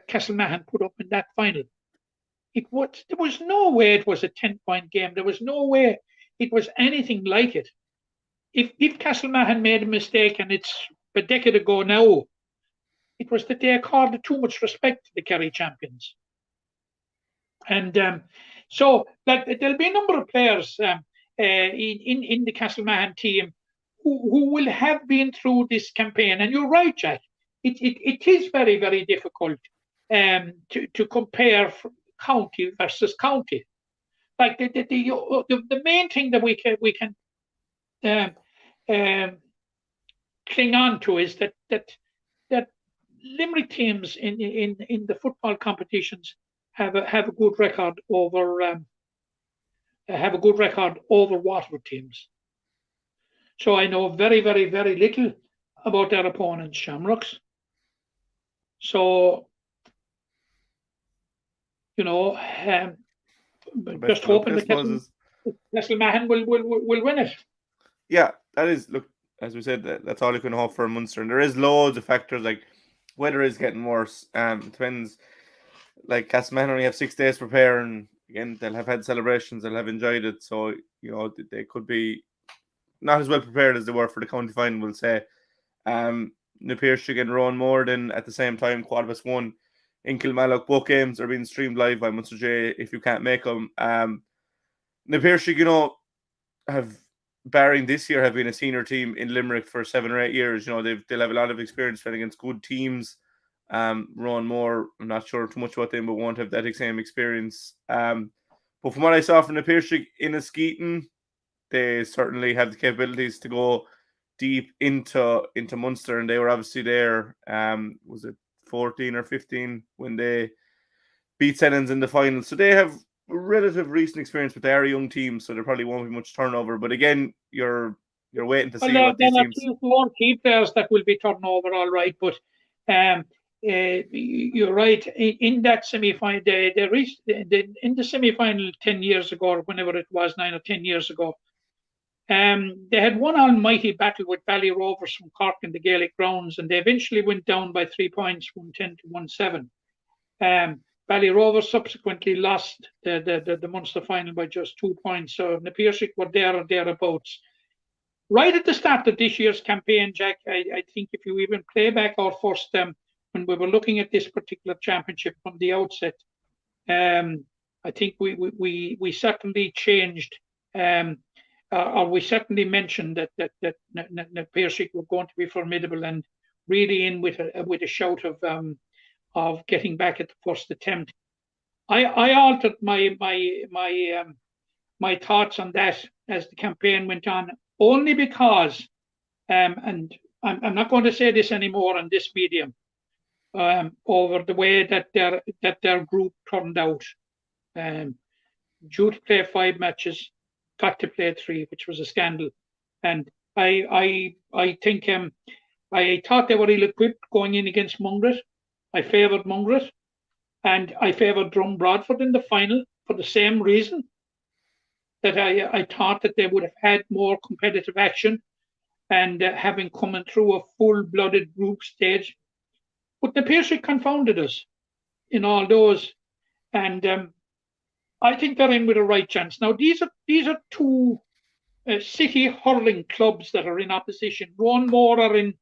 Castlemahon put up in that final. There was no way it was a 10-point game. There was no way it was anything like it. If Castlemahon made a mistake, and it's a decade ago now, it was that they accorded too much respect to the Kerry champions. And so there'll be a number of players in the Castlemahon team who will have been through this campaign. And you're right, Jack. It is very, very difficult to compare county versus county. Like the main thing that we can cling on to is that Limerick teams in the football competitions have a good record over Waterford teams. So I know very, very, very little about their opponents, Shamrocks. So, just hoping that Castlemahon will win it. Yeah, that is, look, as we said, that's all you can hope for Munster. And there is loads of factors, like weather is getting worse. It depends. Like Castlemahon only have 6 days to prepare, and again, they'll have had celebrations, they'll have enjoyed it. So, they could be not as well prepared as they were for the county final, we'll say. Na Piarsaigh and Rowan Morden at the same time, Quadbus 1 in Kilmallock. Both games are being streamed live by Munster J if you can't make them. Na Piarsaigh, have, barring this year, have been a senior team in Limerick for 7 or 8 years. They'll have a lot of experience playing against good teams. Rowan Moore, I'm not sure too much about them, but won't have that same experience. But from what I saw from Na Piarsaigh in Askeaton, they certainly have the capabilities to go deep into Munster, and they were obviously there. Was it 14 or 15 when they beat Sennons in the final? So they have relative recent experience, but they are a young team, so there probably won't be much turnover. But again, you're waiting to see what these teams. There are 2 key players that will be turnover, all right. But you're right. In that semi-final, they reached in the semi-final 10 years ago, or whenever it was, 9 or 10 years ago. They had one almighty battle with Valley Rovers from Cork in the Gaelic grounds, and they eventually went down by 3 points, 110 to 1-7. Valley Rovers subsequently lost the Munster final by just 2 points. So Na Piarsaigh were there or thereabouts. Right at the start of this year's campaign, Jack, I think if you even play back our first, when we were looking at this particular championship from the outset, I think we certainly changed, or we certainly mentioned that Na Piarsaigh were going to be formidable and really in with a shout of getting back at the first attempt. I altered my thoughts on that as the campaign went on, only because, and I'm not going to say this anymore on this medium, over the way that their group turned out. Due to play 5 matches, got to play 3, which was a scandal. And I think I thought they were ill-equipped going in against Mungret. I favoured Mungret, and I favoured Drum Broadford in the final for the same reason, that I thought that they would have had more competitive action and having come through a full-blooded group stage. But Na Piarsaigh confounded us in all those, and I think they're in with a right chance. Now, these are 2 city hurling clubs that are in opposition. Rowan Moore are in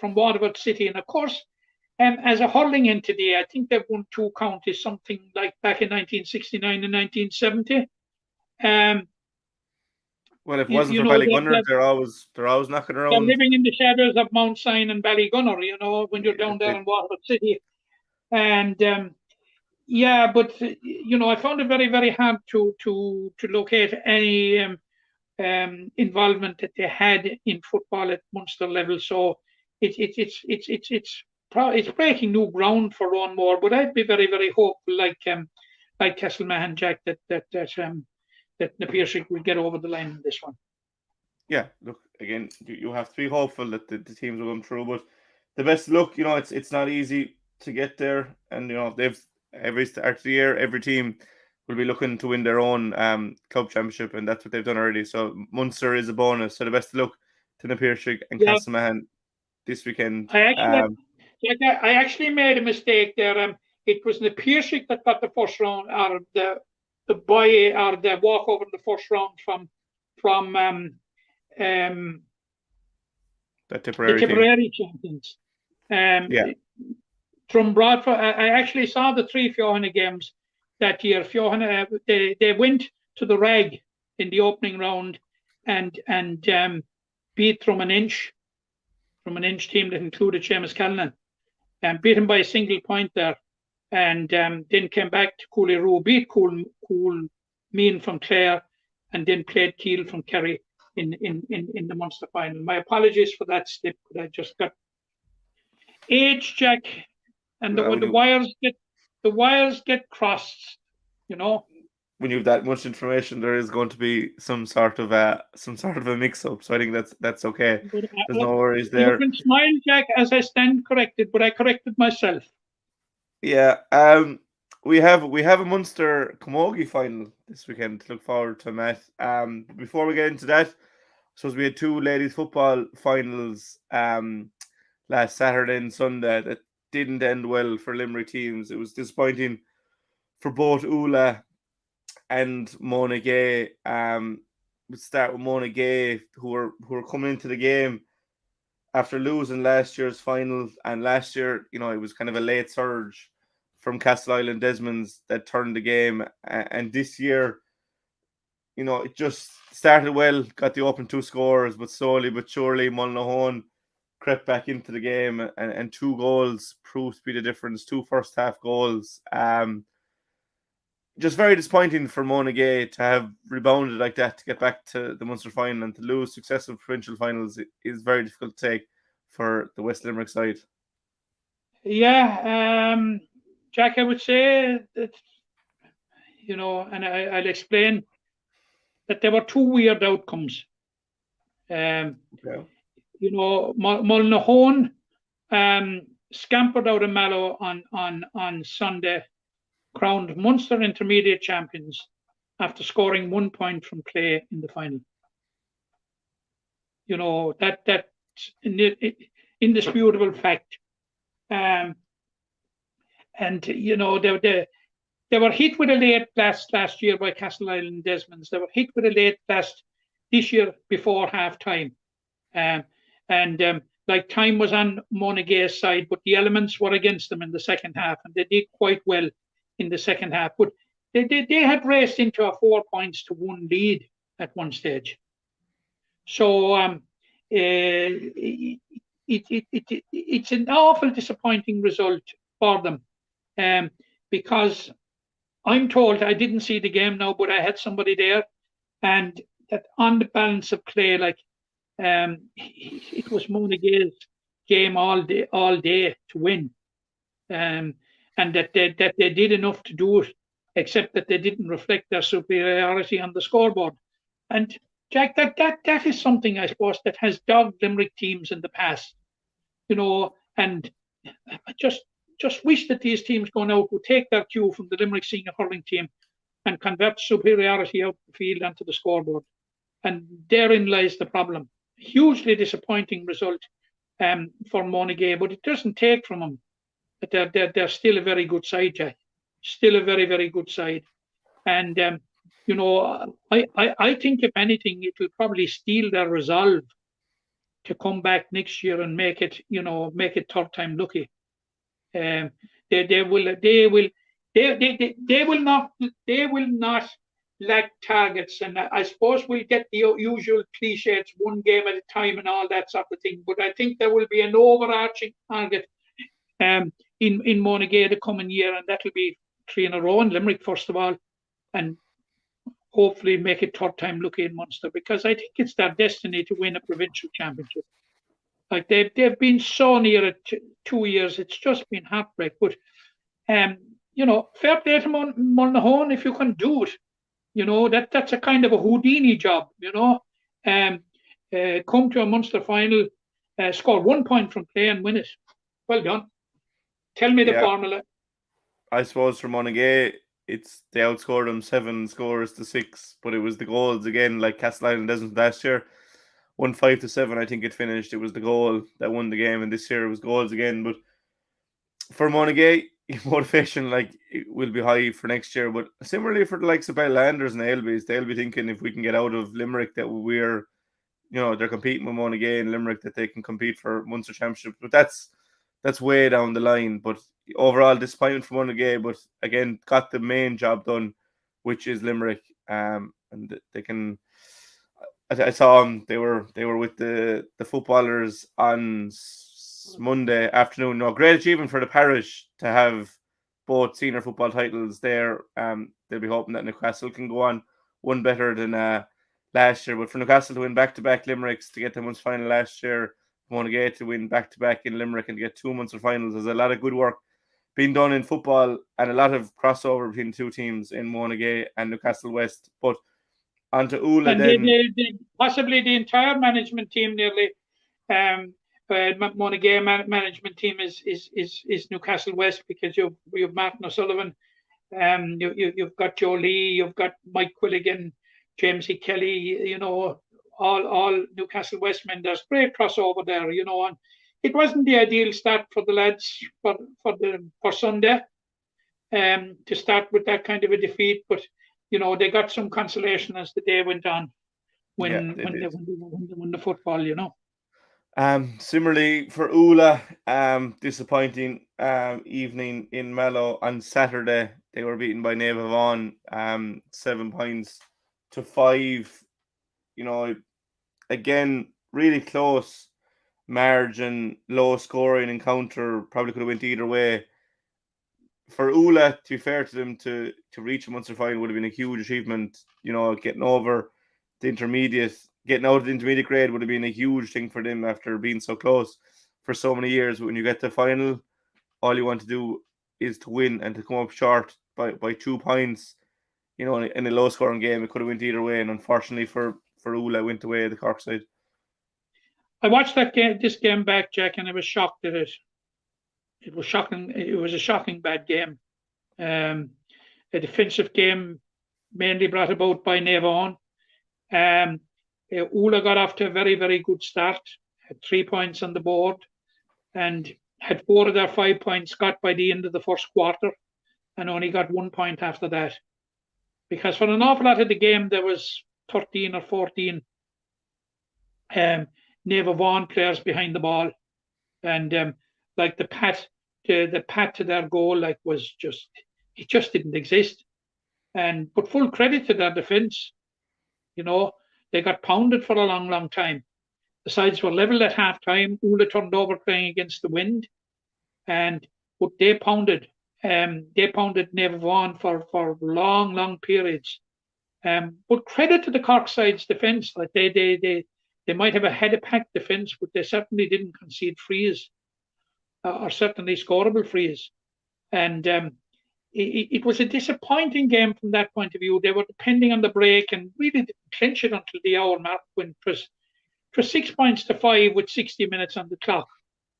from Waterford City, and of course, as a hurling entity, I think they've won 2 counties, something like back in 1969 and 1970. Well, if it wasn't for Ballygunner, they're always knocking around. They're living in the shadows of Mount Sion and Ballygunner, when you're down there in Waterford City. And but I found it very, very hard to locate any involvement that they had in football at Munster level. So it's it's breaking new ground for one more. But I'd be very, very hopeful, like Castlemahan, Jack, that Na Piarsaigh will get over the line in this one. Yeah, look, again, you have to be hopeful that the teams will come through, but the best look, it's not easy to get there, and they've every start of the year, every team will be looking to win their own club championship, and that's what they've done already. So Munster is a bonus. So the best of luck to Na Piarsaigh and Castlemahan this weekend. I actually made a mistake there. It was Na Piarsaigh that got the first round, or the bye, or the walkover in the first round from the Tipperary champions. From Bradford, I actually saw the 3 Fiohanna games that year. Fiohanna, they went to the Rag in the opening round and beat from an inch team that included Seamus Callanan, and beat him by a single point there, and then came back to Cooley-Roo, beat Cool Mean from Clare, and then played Keel from Kerry in the Munster final. My apologies for that slip, but I just got age, Jack, and the wires get crossed. When you have that much information, there is going to be some sort of a mix-up. So I think that's okay. There's no worries there. You can smile, Jack, as I stand corrected, but I corrected myself. Yeah. We have a Munster Camogie final this weekend to look forward to, Matt. Before we get into that, I suppose we had 2 ladies football finals last Saturday and Sunday that didn't end well for Limerick teams. It was disappointing for both Ula and Mona Gay. We'll start with Mona Gay, who were coming into the game after losing last year's final, and last year, it was kind of a late surge from Castle Island Desmonds that turned the game, and this year, it just started well, got the open 2 scores, but slowly but surely Mullinahone crept back into the game, and 2 goals proved to be the difference, 2 first half goals. Just very disappointing for Mona Gay to have rebounded like that to get back to the Munster final, and to lose successive provincial finals is very difficult to take for the West Limerick side. Yeah, Jack, I would say that, and I'll explain that there were 2 weird outcomes. Mullinahone scampered out of Mallow on Sunday, crowned Munster Intermediate champions after scoring 1 point from Clay in the final. That's indisputable fact. And they were hit with a late blast last year by Castle Island Desmonds. They were hit with a late blast this year before half time. Like time was on Mona Gay's side, but the elements were against them in the second half, and they did quite well in the second half. But they had raced into a 4 points to 1 lead at one stage. So it's an awful disappointing result for them, because I'm told, I didn't see the game now, but I had somebody there, and that on the balance of play, it was Mona Gay's game all day to win, and that they did enough to do it, except that they didn't reflect their superiority on the scoreboard. And Jack, that is something, I suppose, that has dogged Limerick teams in the past, and I just wish that these teams going out would take their cue from the Limerick senior hurling team and convert superiority out the field onto the scoreboard. And therein lies the problem. Hugely disappointing result for Mona Gay, but it doesn't take from them that they're still a very good side, Jack. Still a very, very good side. And I think if anything, it will probably steal their resolve to come back next year and make it third time lucky. They will not lack targets, and I suppose we'll get the usual cliches, 1 game at a time and all that sort of thing. But I think there will be an overarching target in Mona Gay the coming year, and that'll be 3 in a row in Limerick first of all, and hopefully make it third time lucky in Munster, because I think it's their destiny to win a provincial championship. Like they've been so near it 2 years. It's just been heartbreak. But fair play to Mullinahone if you can do it. That's a kind of a Houdini job. Come to a Munster final, score 1 point from play and win it. Well done. Tell me the formula. I suppose for Monaghan, they outscored them 7-6, but it was the goals again, like Castle Island doesn't last year. 5-7, I think it finished. It was the goal that won the game, and this year it was goals again. But for Monaghan, motivation it will be high for next year. But similarly for the likes of Bellanders and Ailbeys, they'll be thinking if we can get out of Limerick that we're, they're competing with Monaghan and Limerick, that they can compete for Munster Championship. But that's way down the line. But overall disappointment for Monaghan, but again got the main job done, which is Limerick. And they can. I saw them. They were with the footballers on Monday afternoon. No, great achievement for the parish to have both senior football titles there. They'll be hoping that Newcastle can go on one better than last year. But for Newcastle to win back-to-back Limericks, to get the Munster final last year, Monaghan to win back-to-back in Limerick and to get 2 Munster finals, there's a lot of good work being done in football and a lot of crossover between the two teams in Monaghan and Newcastle West. But on to Ula and then. Possibly the entire management team nearly. Monaghan management team is Newcastle West, because you've Martin O'Sullivan, you've got Joe Lee, you've got Mike Quilligan, James E. Kelly, all Newcastle West men. There's great crossover there, and it wasn't the ideal start for the lads for Sunday, to start with that kind of a defeat, but they got some consolation as the day went on when they won the football, Similarly for Ula, disappointing evening in Mallow on Saturday. They were beaten by Neva Vaughan 7 points to 5. Again, really close margin, low scoring encounter, probably could have went either way. For Ula, to be fair to them, to reach a Munster final would have been a huge achievement. Getting over the intermediate, getting out of the intermediate grade would have been a huge thing for them after being so close for so many years. But when you get to the final, all you want to do is to win, and to come up short by 2 points, in a low scoring game, it could have went either way. And unfortunately for Ula, it went away the Cork side. I watched this game back, Jack, and I was shocked at it. It was shocking. It was a shocking bad game. A defensive game mainly brought about by Neva Vaughan. Ula got off to a very, very good start, had 3 points on the board, and had 4 of their 5 points got by the end of the first quarter, and only got 1 point after that. Because for an awful lot of the game, there was 13 or 14 Neva Vaughan players behind the ball, and the pat to their goal was just didn't exist. But full credit to their defence. They got pounded for a long, long time. The sides were level at half time. Ula turned over playing against the wind, but they pounded Neva Vaughan for long, long periods. But credit to the Cork side's defence. They might have had a packed defence, but they certainly didn't concede frees, or certainly scoreable frees. And it was a disappointing game from that point of view. They were depending on the break and really didn't clinch it until the hour mark, when it was 6 points to 5 with 60 minutes on the clock.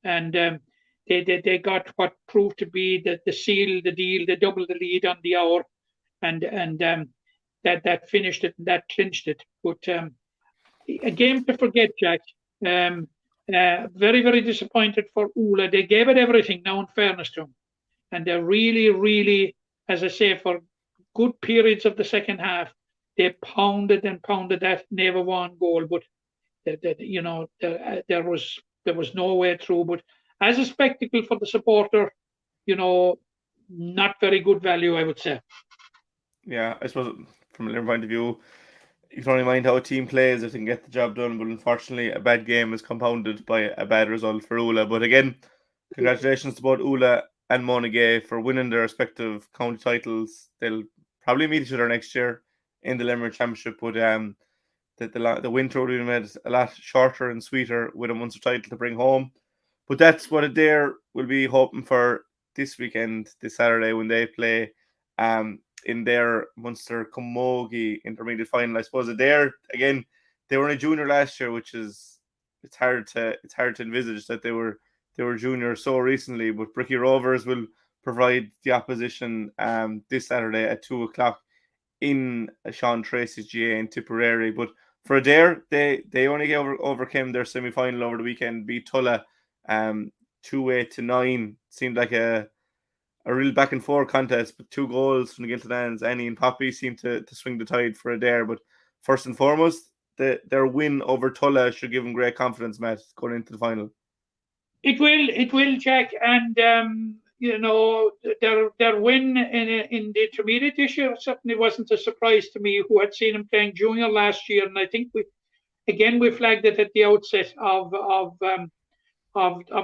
And they got what proved to be the seal, the deal. They doubled the lead on the hour, and that finished it, and that clinched it. But a game to forget, Jack. Very, very disappointed for Ula. They gave it everything, now in fairness to them. And they're really, really, as I say, for good periods of the second half, they pounded that Neva Vaughan goal. But there was no way through. But as a spectacle for the supporter, not very good value, I would say. Yeah, I suppose from a Limerick point of view, you can only mind how a team plays if they can get the job done. But unfortunately, a bad game is compounded by a bad result for Ula. But again, congratulations to both Ula and Monaghan for winning their respective county titles. They'll probably meet each other next year in the Limerick Championship. But that the winter would have made a lot shorter and sweeter with a Munster title to bring home. But that's what Adare will be hoping for this weekend, this Saturday, when they play in their Munster Camogie intermediate final. I suppose Adare, again, they were in a junior last year, which is it's hard to envisage that they were junior so recently. But Bricky Rovers will provide the opposition this Saturday at 2:00 in Sean Tracy's GA in Tipperary. But for Adare, they only overcame their semi-final over the weekend, beat Tulla 2-8-9. Seemed like a real back and forth contest, but 2 goals from the Giltinans. Annie and Poppy seemed to swing the tide for Adare. But first and foremost, their win over Tulla should give them great confidence, Matt, going into the final. It will, Jack, and their win in the intermediate this year certainly wasn't a surprise to me, who had seen them playing junior last year, and I think we flagged it at the outset of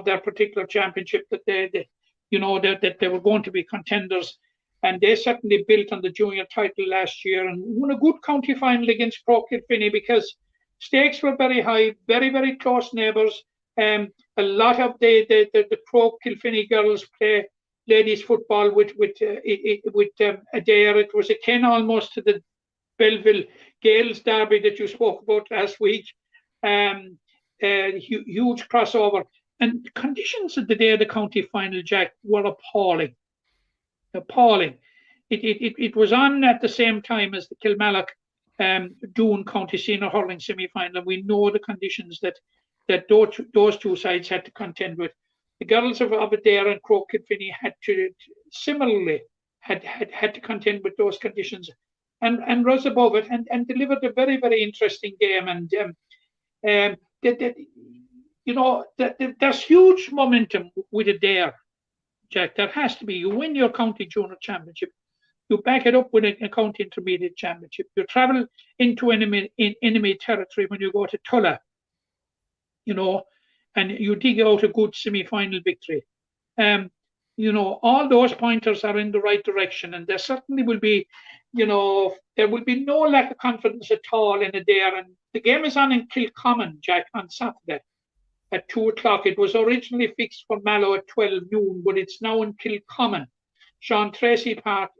their particular championship that they were going to be contenders, and they certainly built on the junior title last year and won a good county final against Croke Kilfinny because stakes were very high, very, very close neighbours. A lot of the Croke Kilfinny girls play ladies football with Adare. It was akin almost to the Belleville Gales derby that you spoke about last week. Huge crossover. And conditions of the day of the county final, Jack, were appalling. It was on at the same time as the Kilmallock Doon County Senior Hurling semi-final. We know the conditions that those two sides had to contend with. The girls of Adare and Croke Kilfinny had to similarly had to contend with those conditions and rose above it and delivered a very, very interesting game. And there's huge momentum with Adare, Jack. There has to be. You win your county junior championship, you back it up with a county intermediate championship. You travel into enemy territory when you go to Tulla, and you dig out a good semi-final victory. All those pointers are in the right direction, and there certainly will be, there will be no lack of confidence at all in Adare. And the game is on in Kilcommon, Jack, on Saturday at 2:00. It was originally fixed for Mallow at 12 noon, but it's now in Kilcommon, Sean Tracy Park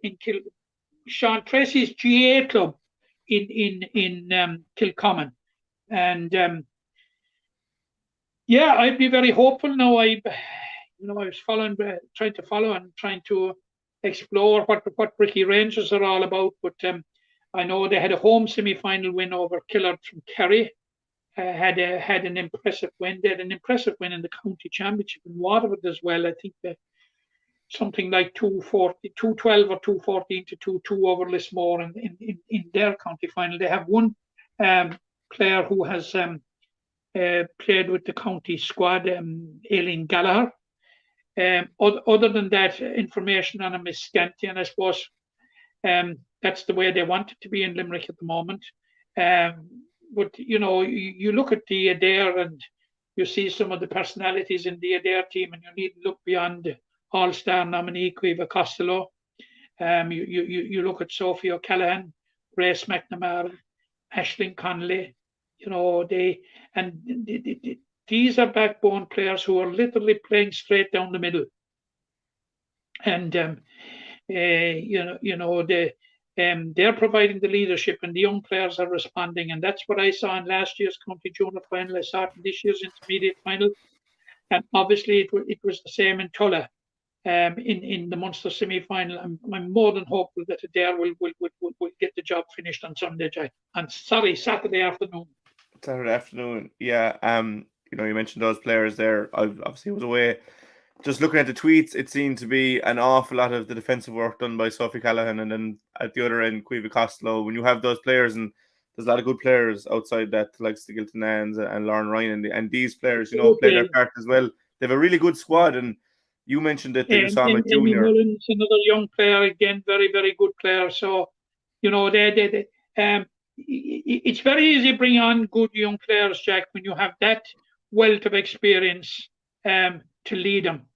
Sean Tracy's GA club in Kilcommon, and I'd be very hopeful now. I was trying to explore what Bricky Rangers are all about, but I know they had a home semi-final win over Killard from Kerry. Had an impressive win. They had an impressive win in the county championship in Waterford as well. I think something like 212 or 214 to 2-2 over Lismore in their county final. They have one player who has played with the county squad, Aileen Gallagher. Other than that, information on him is scanty, and I suppose that's the way they want it to be in Limerick at the moment. But you look at the Adare and you see some of the personalities in the Adare team, and you need to look beyond All-Star nominee Caoimhe Costello. You look at Sophie O'Callaghan, Grace McNamara, Aisling Connolly. These are backbone players who are literally playing straight down the middle, and they're providing the leadership, and the young players are responding, and that's what I saw in last year's county junior final. I saw it in this year's intermediate final, and obviously it was the same in Tulla. In the Munster semi-final, I'm more than hopeful that Adare will get the job finished on Sunday, Jack. Saturday afternoon. Saturday afternoon, yeah. You mentioned those players there. I obviously was away. Just looking at the tweets, it seemed to be an awful lot of the defensive work done by Sophie Callaghan, and then at the other end, Caoimhe Costello. When you have those players, and there's a lot of good players outside that, like the Giltinans and Lauren Ryan, and these players, play their part as well. They have a really good squad, and you mentioned that you saw him at junior. Mullins, another young player, again, very, very good player. So, it's very easy to bring on good young players, Jack, when you have that wealth of experience to lead them.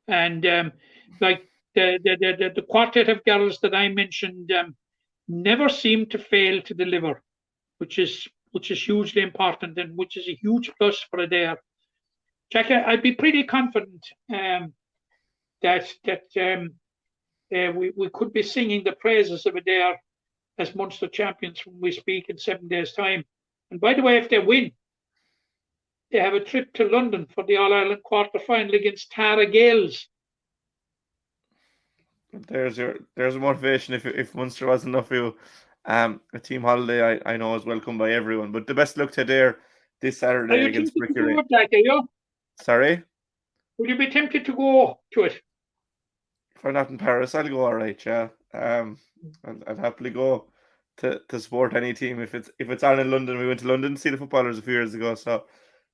And like the quartet of girls that I mentioned never seem to fail to deliver. which is hugely important and which is a huge plus for Adare. Jack, I'd be pretty confident that we could be singing the praises of Adare as Munster champions when we speak in 7 days' time. And by the way, if they win, they have a trip to London for the All-Ireland quarter-final against Tara Gales. There's a motivation. If Munster wasn't enough for you, a team holiday I know is welcome by everyone. But the best luck to Adare this Saturday against Mercury. Sorry? Would you be tempted to go to it? If I'm not in Paris, I'll go all right, yeah. I'd happily go to support any team. If it's on in London, we went to London to see the footballers a few years ago, so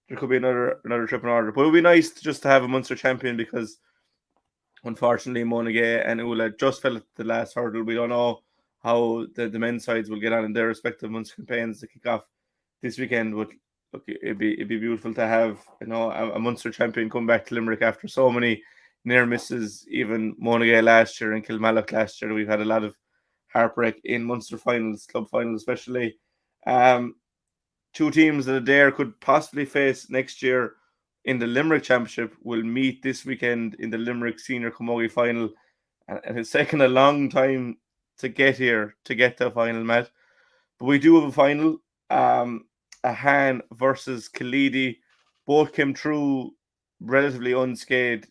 there could be another trip in order. But it would be nice just to have a Munster champion because unfortunately Monaghan and Ula just fell at the last hurdle. We don't know how the men's sides will get on in their respective Munster campaigns to kick off this weekend, but look, it'd be beautiful to have a Munster champion come back to Limerick after so many near misses. Even Monaghan last year and Kilmallock last year, we've had a lot of heartbreak in Munster finals, club finals especially. Two teams that Adare could possibly face next year in the Limerick Championship will meet this weekend in the Limerick Senior Camogie Final, and it's taken a long time to get here, to get to a final, Matt. But we do have a final. Ahan versus Kaleedy. Both came through relatively unscathed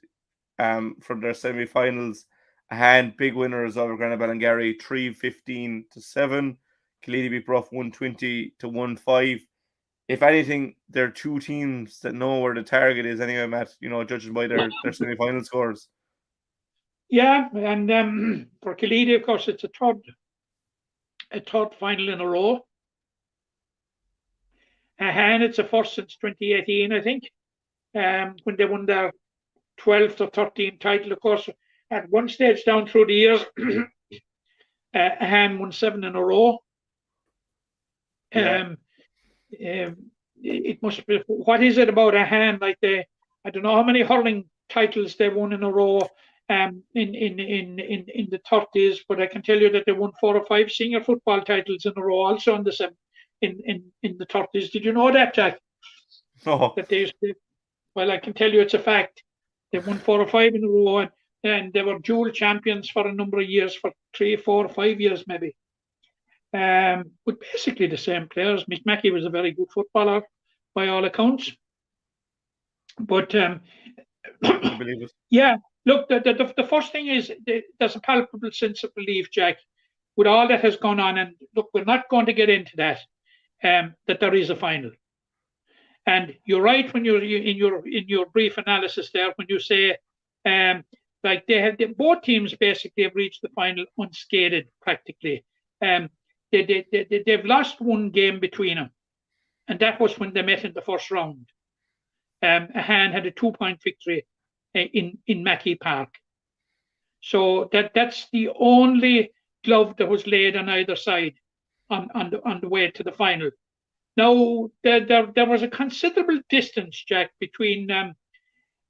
from their semi-finals. Ahan, big winners over Granaballangary, 3-15-7. Kaleedy beat Bruff 120-15. If anything, they're two teams that know where the target is anyway, Matt, judging by their semi-final scores. Yeah, and for Kaleedy, of course, it's a third final in a row. And it's a first since 2018, I think, when they won their 12th or 13th title. Of course, at one stage down through the years, Han won 7 in a row. Yeah. It must be, what is it about Ahan? Like I don't know how many hurling titles they won in a row in the 30s, but I can tell you that they won 4 or 5 senior football titles in a row, also in the in the 30s. Did you know that, Jack? No. That they used to, well, I can tell you it's a fact. They won 4 or 5 in a row, and they were dual champions for a number of years, for 3, 4, 5 years maybe. But basically the same players. Mick Mackey was a very good footballer by all accounts. But yeah, look, the first thing is there's a palpable sense of relief, Jack, with all that has gone on. And look, we're not going to get into that. That there is a final, and you're right when you're in your brief analysis there when you say like both teams basically have reached the final unscathed practically. They've lost one game between them, and that was when they met in the first round. Ahan had a 2-point victory in Mackey Park, so that's the only glove that was laid on either side on the way to the final. Now there was a considerable distance, Jack, between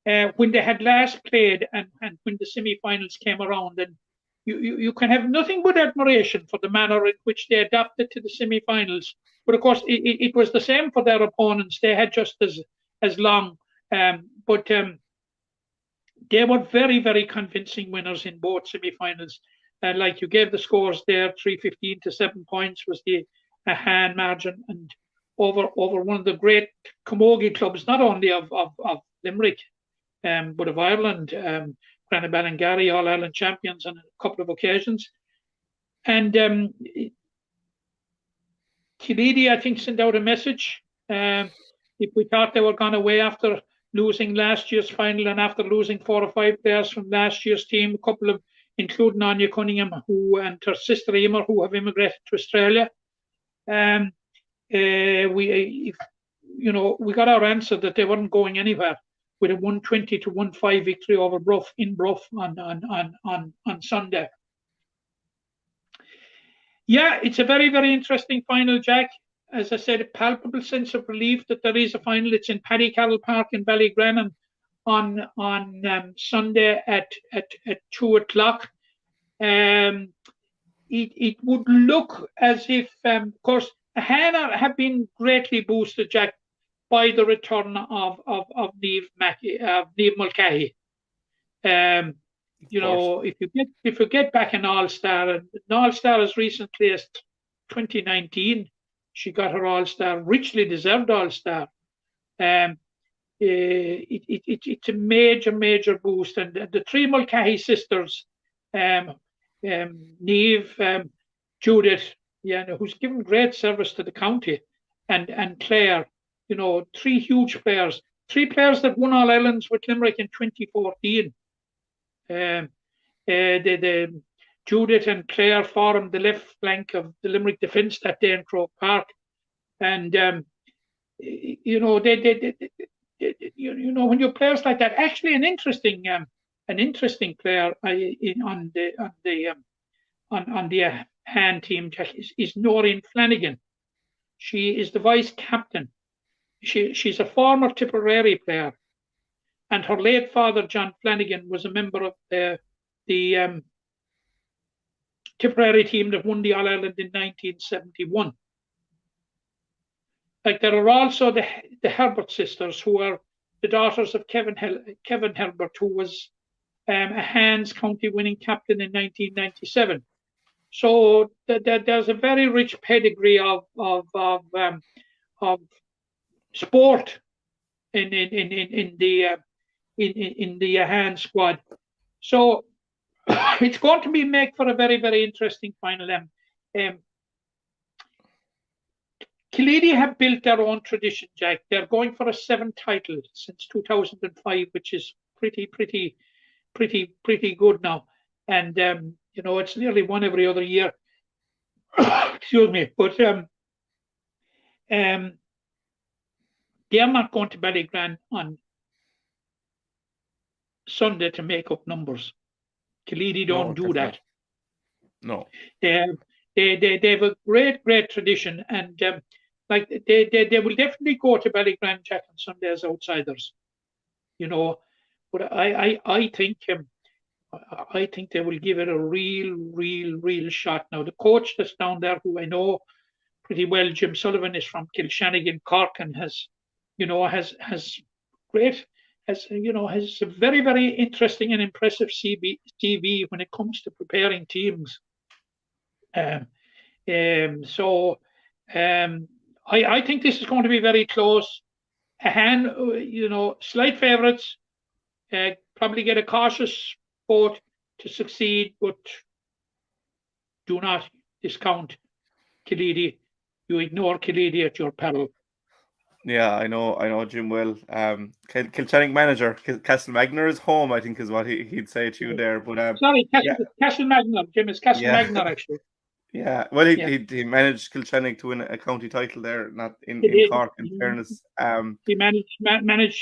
when they had last played and when the semi-finals came around, and you can have nothing but admiration for the manner in which they adapted to the semi-finals. But of course, it was the same for their opponents. They had just as long, but they were very, very convincing winners in both semi-finals. Like you gave the scores there, 3-15 to 7 points was the Ahan margin, and over one of the great camogie clubs, not only of Limerick, but of Ireland, Granaballangary, All-Ireland champions on a couple of occasions. And Kaleedy, I think, sent out a message. If we thought they were gone away after losing last year's final and after losing 4 or 5 players from last year's team, a couple of, including Anya Cunningham, and her sister Emer, who have immigrated to Australia. We got our answer that they weren't going anywhere with a 120-15 victory over Bruff in Bruff on Sunday. Yeah, it's a very, very interesting final, Jack. As I said, a palpable sense of relief that there is a final. It's in Paddy Carroll Park in Ballygrannon on Sunday at 2 o'clock. It would look as if, of course, Hannah have been greatly boosted, Jack, by the return of Niamh Mulcahy. If you get back an All-Star as recently as 2019, she got her All-Star, richly deserved All-Star. It's a major boost, and the three Mulcahy sisters, Niamh, Judith, who's given great service to the county, and Claire, three huge players, three players that won All Irelands with Limerick in 2014. The Judith and Claire formed the left flank of the Limerick defence that day in Croke Park, and when you players like that, actually an interesting player on the hand team is Noreen Flanagan. She is the vice captain. She's a former Tipperary player, and her late father John Flanagan was a member of the Tipperary team that won the All Ireland in 1971. Like, there are also the Herbert sisters, who are the daughters of Kevin Herbert, who was a Hands County winning captain in 1997. So there's a very rich pedigree of sport in the Hands squad. So it's going to be make for a very interesting final. Killeedy have built their own tradition, Jack. They're going for a 7th title since 2005, which is pretty good now. And it's nearly one every other year. Excuse me, but they're not going to Ballygran on Sunday to make up numbers. Killeedy don't do that. No. They have a great tradition, and they will definitely go to Ballygran, Jack, on Sunday as outsiders. But I think they will give it a real shot. Now, the coach that's down there, who I know pretty well, Jim Sullivan, is from Kilshannigan, Cork, and has a very interesting and impressive CV when it comes to preparing teams. I think this is going to be very close. Slight favourites, probably get a cautious vote to succeed, but do not discount Killeedy. You ignore Killeedy at your peril. Yeah, I know Jim well. Kilchannig manager, Castlemagner is home, I think, is what he'd say to you there. But sorry, Castlemagner. Jim is Castlemagner, actually. Yeah, well, he managed Kilchannig to win a county title there, not in Cork, in fairness. He managed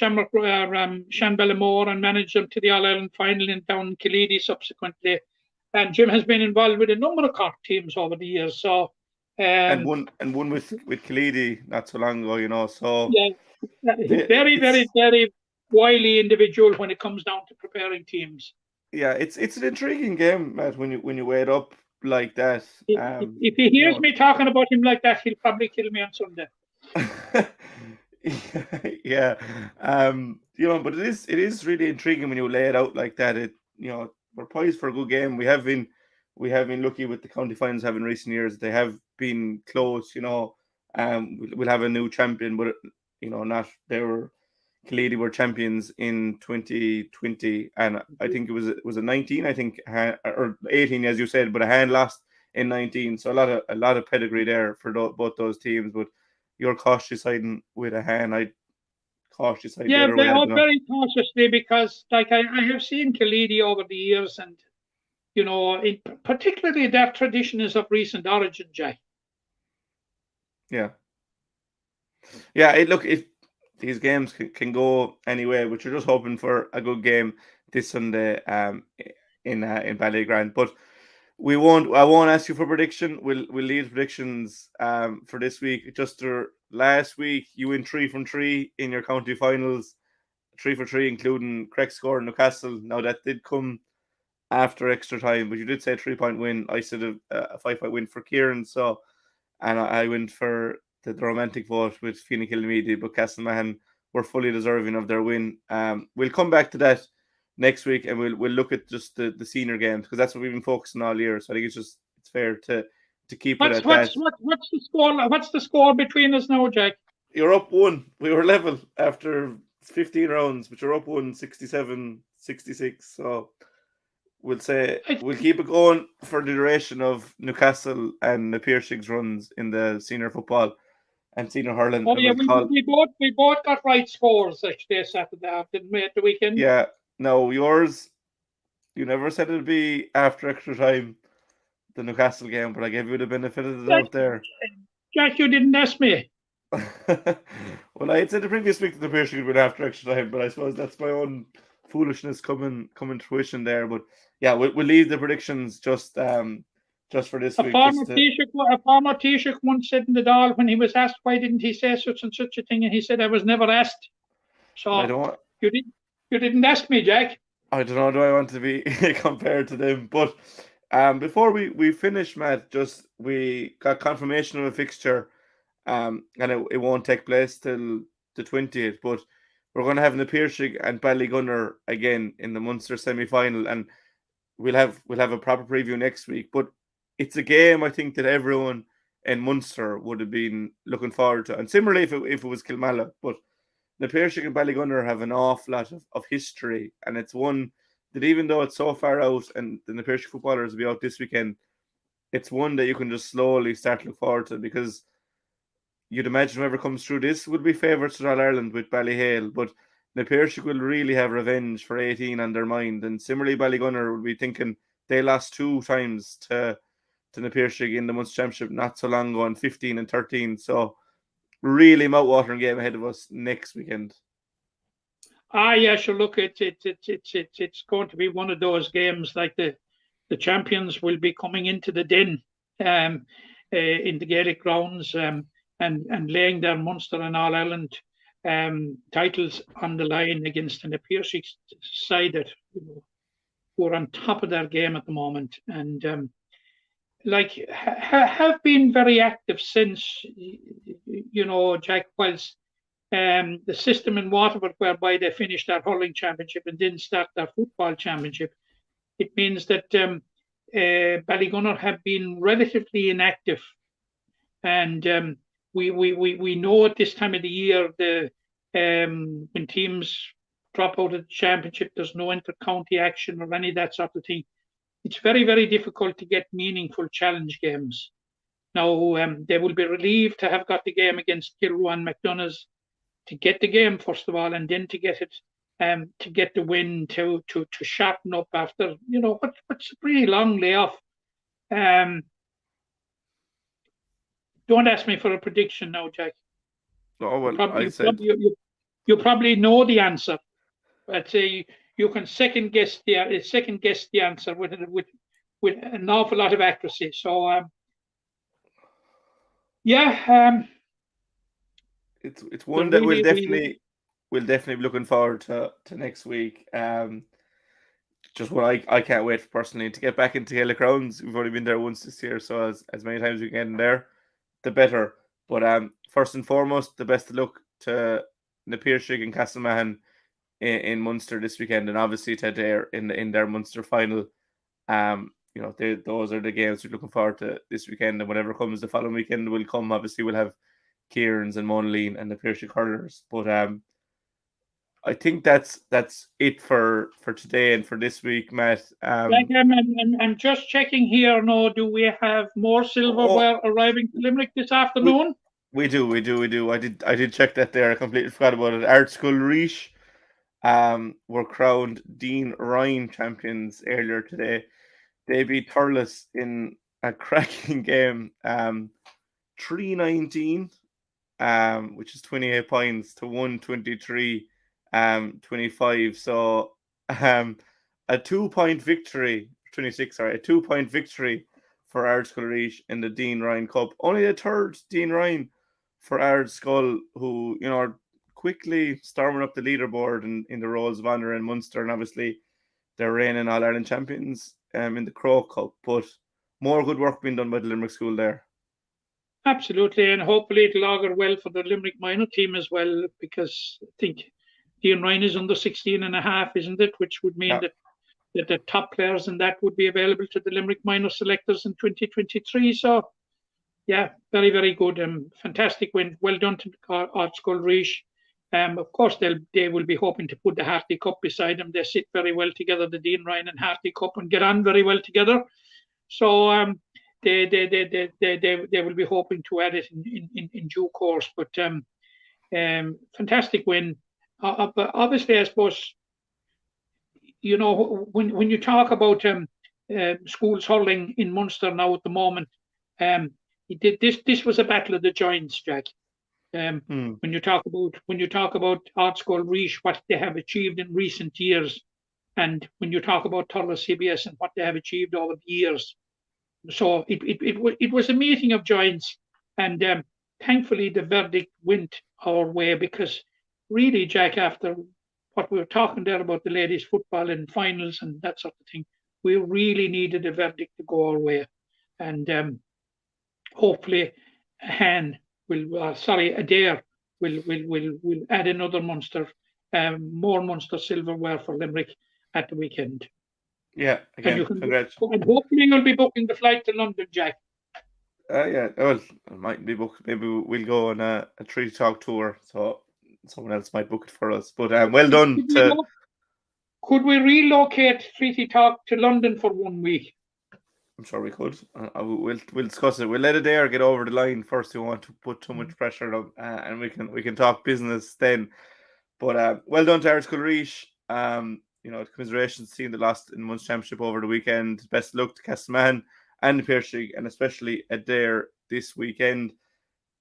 Shanbellamore and managed them to the All Ireland final in down Killeedy subsequently. And Jim has been involved with a number of Cork teams over the years. So and won with Killeedy not so long ago, So yeah, very wily individual when it comes down to preparing teams. Yeah, it's an intriguing game, Matt. When you weigh it up like that. If he hears me talking about him like that, he'll probably kill me on Sunday. Yeah, but it is really intriguing when you lay it out like that. We're poised for a good game. We have been lucky with the county finals having recent years. They have been close. We'll have a new champion, but Killeedy were champions in 2020, and I think it was a 19, I think, or 18, as you said, but a hand lost in 19. So a lot of pedigree there for both those teams. But you're cautiously siding with a hand. I cautiously side. Yeah, very cautiously, because I have seen Killeedy over the years, and particularly that tradition is of recent origin, Jack. Yeah. These games can go anyway, but you're just hoping for a good game this Sunday in Ballygran. But I won't ask you for prediction. We'll leave predictions for this week. Just last week you win 3 from 3 in your county finals, 3 for 3, including correct score in Newcastle. Now that did come after extra time, but you did say a 3-point win. I said a 5-point win for Kieran. So and I went for the romantic vote with Fine Kilmeady, but Castlemahon were fully deserving of their win. We'll come back to that next week, and we'll look at just the senior games, because that's what we've been focusing all year. So I think it's fair to keep it at that. What's the score? What's the score between us now, Jack? You're up 1. We were level after 15 rounds, but you're up 1, 67-66. So we'll keep it going for the duration of Newcastle and the Piercings runs in the senior football and senior hurling. Oh yeah, we both got right scores actually Saturday, didn't we, at the weekend? Yeah. No, yours, you never said it'd be after extra time, the Newcastle game, but I gave you the benefit of the doubt there. Jack, you didn't ask me. Well, I had said the previous week that the Piercing would be after extra time, but I suppose that's my own foolishness coming to fruition there. But yeah, we'll leave the predictions just for this week. A former Taoiseach once said in the Dáil, when he was asked why didn't he say such and such a thing, and he said, I was never asked. So you didn't ask me, Jack. I don't know, do I want to be compared to them? But before we finish, Matt, we got confirmation of a fixture, and it won't take place till the 20th, but we're going to have the Piercing and Ballygunner again in the Munster semi-final, and we'll have a proper preview next week. But it's a game I think that everyone in Munster would have been looking forward to, and similarly if it was Kilmallock. But the Piercing and Ballygunner have an awful lot of history, and it's one that, even though it's so far out and the Piercing footballers will be out this weekend, it's one that you can just slowly start to look forward to, because you'd imagine whoever comes through this will be favourites to All Ireland with Ballyhale, but the Piercing will really have revenge for 18 on their mind, and similarly Ballygunner will be thinking they lost 2 times to the Piercing in the Munster Championship not so long ago, in 15 and 13. So really mouth-watering game ahead of us next weekend. Yeah, sure. Look, it's going to be one of those games like the champions will be coming into the den in the Gaelic grounds and laying their Munster and All Ireland titles on the line against an Piercing side that who are on top of their game at the moment, and have been very active since, Jack, whilst the system in Waterford whereby they finished their hurling championship and didn't start their football championship, it means that Ballygunner have been relatively inactive, and we know at this time of the year when teams drop out of the championship, there's no inter-county action or any of that sort of thing. It's very, very difficult to get meaningful challenge games. Now, they will be relieved to have got the game against Kilroe and McDonough's, to get the game first of all, and then to get it, to get the win, to sharpen up after what's a pretty long layoff. Don't ask me for a prediction now, Jack. Oh, well, you probably know the answer. I'd say you can second guess the answer with an awful lot of accuracy. So it's one that we'll definitely be looking forward to next week. Just what I can't wait personally to get back into Gaelic rounds. We've only been there once this year, so as many times we get in there, the better. But first and foremost, the best of luck to the Piercing and Castlemahon in Munster this weekend, and obviously to Adare in their Munster final. Those are the games we're looking forward to this weekend, and whatever comes the following weekend will come. Obviously, we'll have Kieran's and Monaleen and the Piercing hurlers. But I think that's it for today and for this week, Matt. I'm just checking here now. Do we have more silverware arriving to Limerick this afternoon? We do. I did check that there. I completely forgot about it. Art School Reach were crowned Dean Ryan champions earlier today. They beat Thurles in a cracking game, 3-19, which is 28 points to 123, 25. So a 2-point victory, 26, sorry, a 2-point victory for Ard School Reach in the Dean Ryan Cup. Only the third Dean Ryan for Ard School, who, are quickly storming up the leaderboard in the Rolls of Honour in Munster, and obviously they're reigning All-Ireland champions in the Crow Cup. But more good work being done by the Limerick School there. Absolutely, and hopefully it'll augur well for the Limerick minor team as well, because I think Diarmaid is under 16.5, isn't it? Which would mean that the top players in that would be available to the Limerick minor selectors in 2023. So, yeah, very, very good. Fantastic win. Well done to Ardscoil Reach. Of course, they will be hoping to put the Harty Cup beside them. They sit very well together, the Dean Ryan and Harty Cup, and get on very well together. So they will be hoping to add it in due course. But fantastic win. But obviously, I suppose, you know, when you talk about schools hurling in Munster now at the moment, this was a battle of the giants, Jack. When you talk about Ardscoil Reach, what they have achieved in recent years, and when you talk about Thurles CBS and what they have achieved over the years, so it was a meeting of giants, and thankfully the verdict went our way, because really, Jack, after what we were talking there about the ladies' football and finals and that sort of thing, we really needed a verdict to go our way, and hopefully Adare will add another Munster, more Munster silverware for Limerick at the weekend. Yeah, again, congrats. And hopefully you'll be booking the flight to London, Jack. Yeah, well, it might be booked. Maybe we'll go on a Treaty Talk tour, so someone else might book it for us. But well done. Could we relocate Treaty Talk to London for 1 week? I'm sure we could. We'll discuss it. We'll let Adare get over the line first. We want to put too much pressure on, and we can talk business then. But well done to Ardscoil Reach. You know, commiserations team that lost in the Munster Championship over the weekend. Best of luck to Castleman and Piercing, and especially Adare this weekend.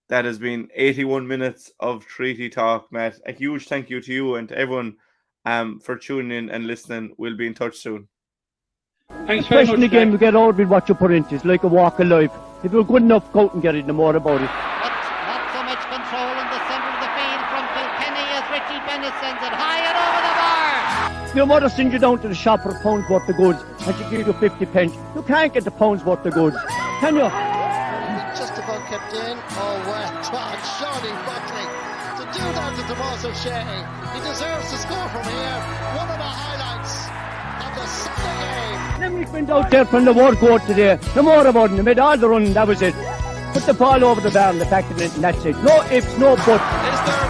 That has been 81 minutes of Treaty Talk, Matt. A huge thank you to you and to everyone for tuning in and listening. We'll be in touch soon. Thanks very much. Especially again, we get out with what you put into it. It's like a walk of life. If you're good enough, go out and get it, no more about it. Not so much control in the centre of the field from Kilkenny as Richie Bennett sends it high and over the bar. Your mother sends you down to the shop for a pound's worth of goods, and she gives you 50 pence. You can't get the pound's worth of goods, can you? Just about kept in. Oh, well done, Shawnee Buckley. To do that to Tomas O'Shea, he deserves to score from here. One of the highlights of the Sunday game. Limerick went out there from the word court today. No more about it. They made all the running, that was it. Put the ball over the bar and the back of it, and that's it. No ifs, no buts. Is there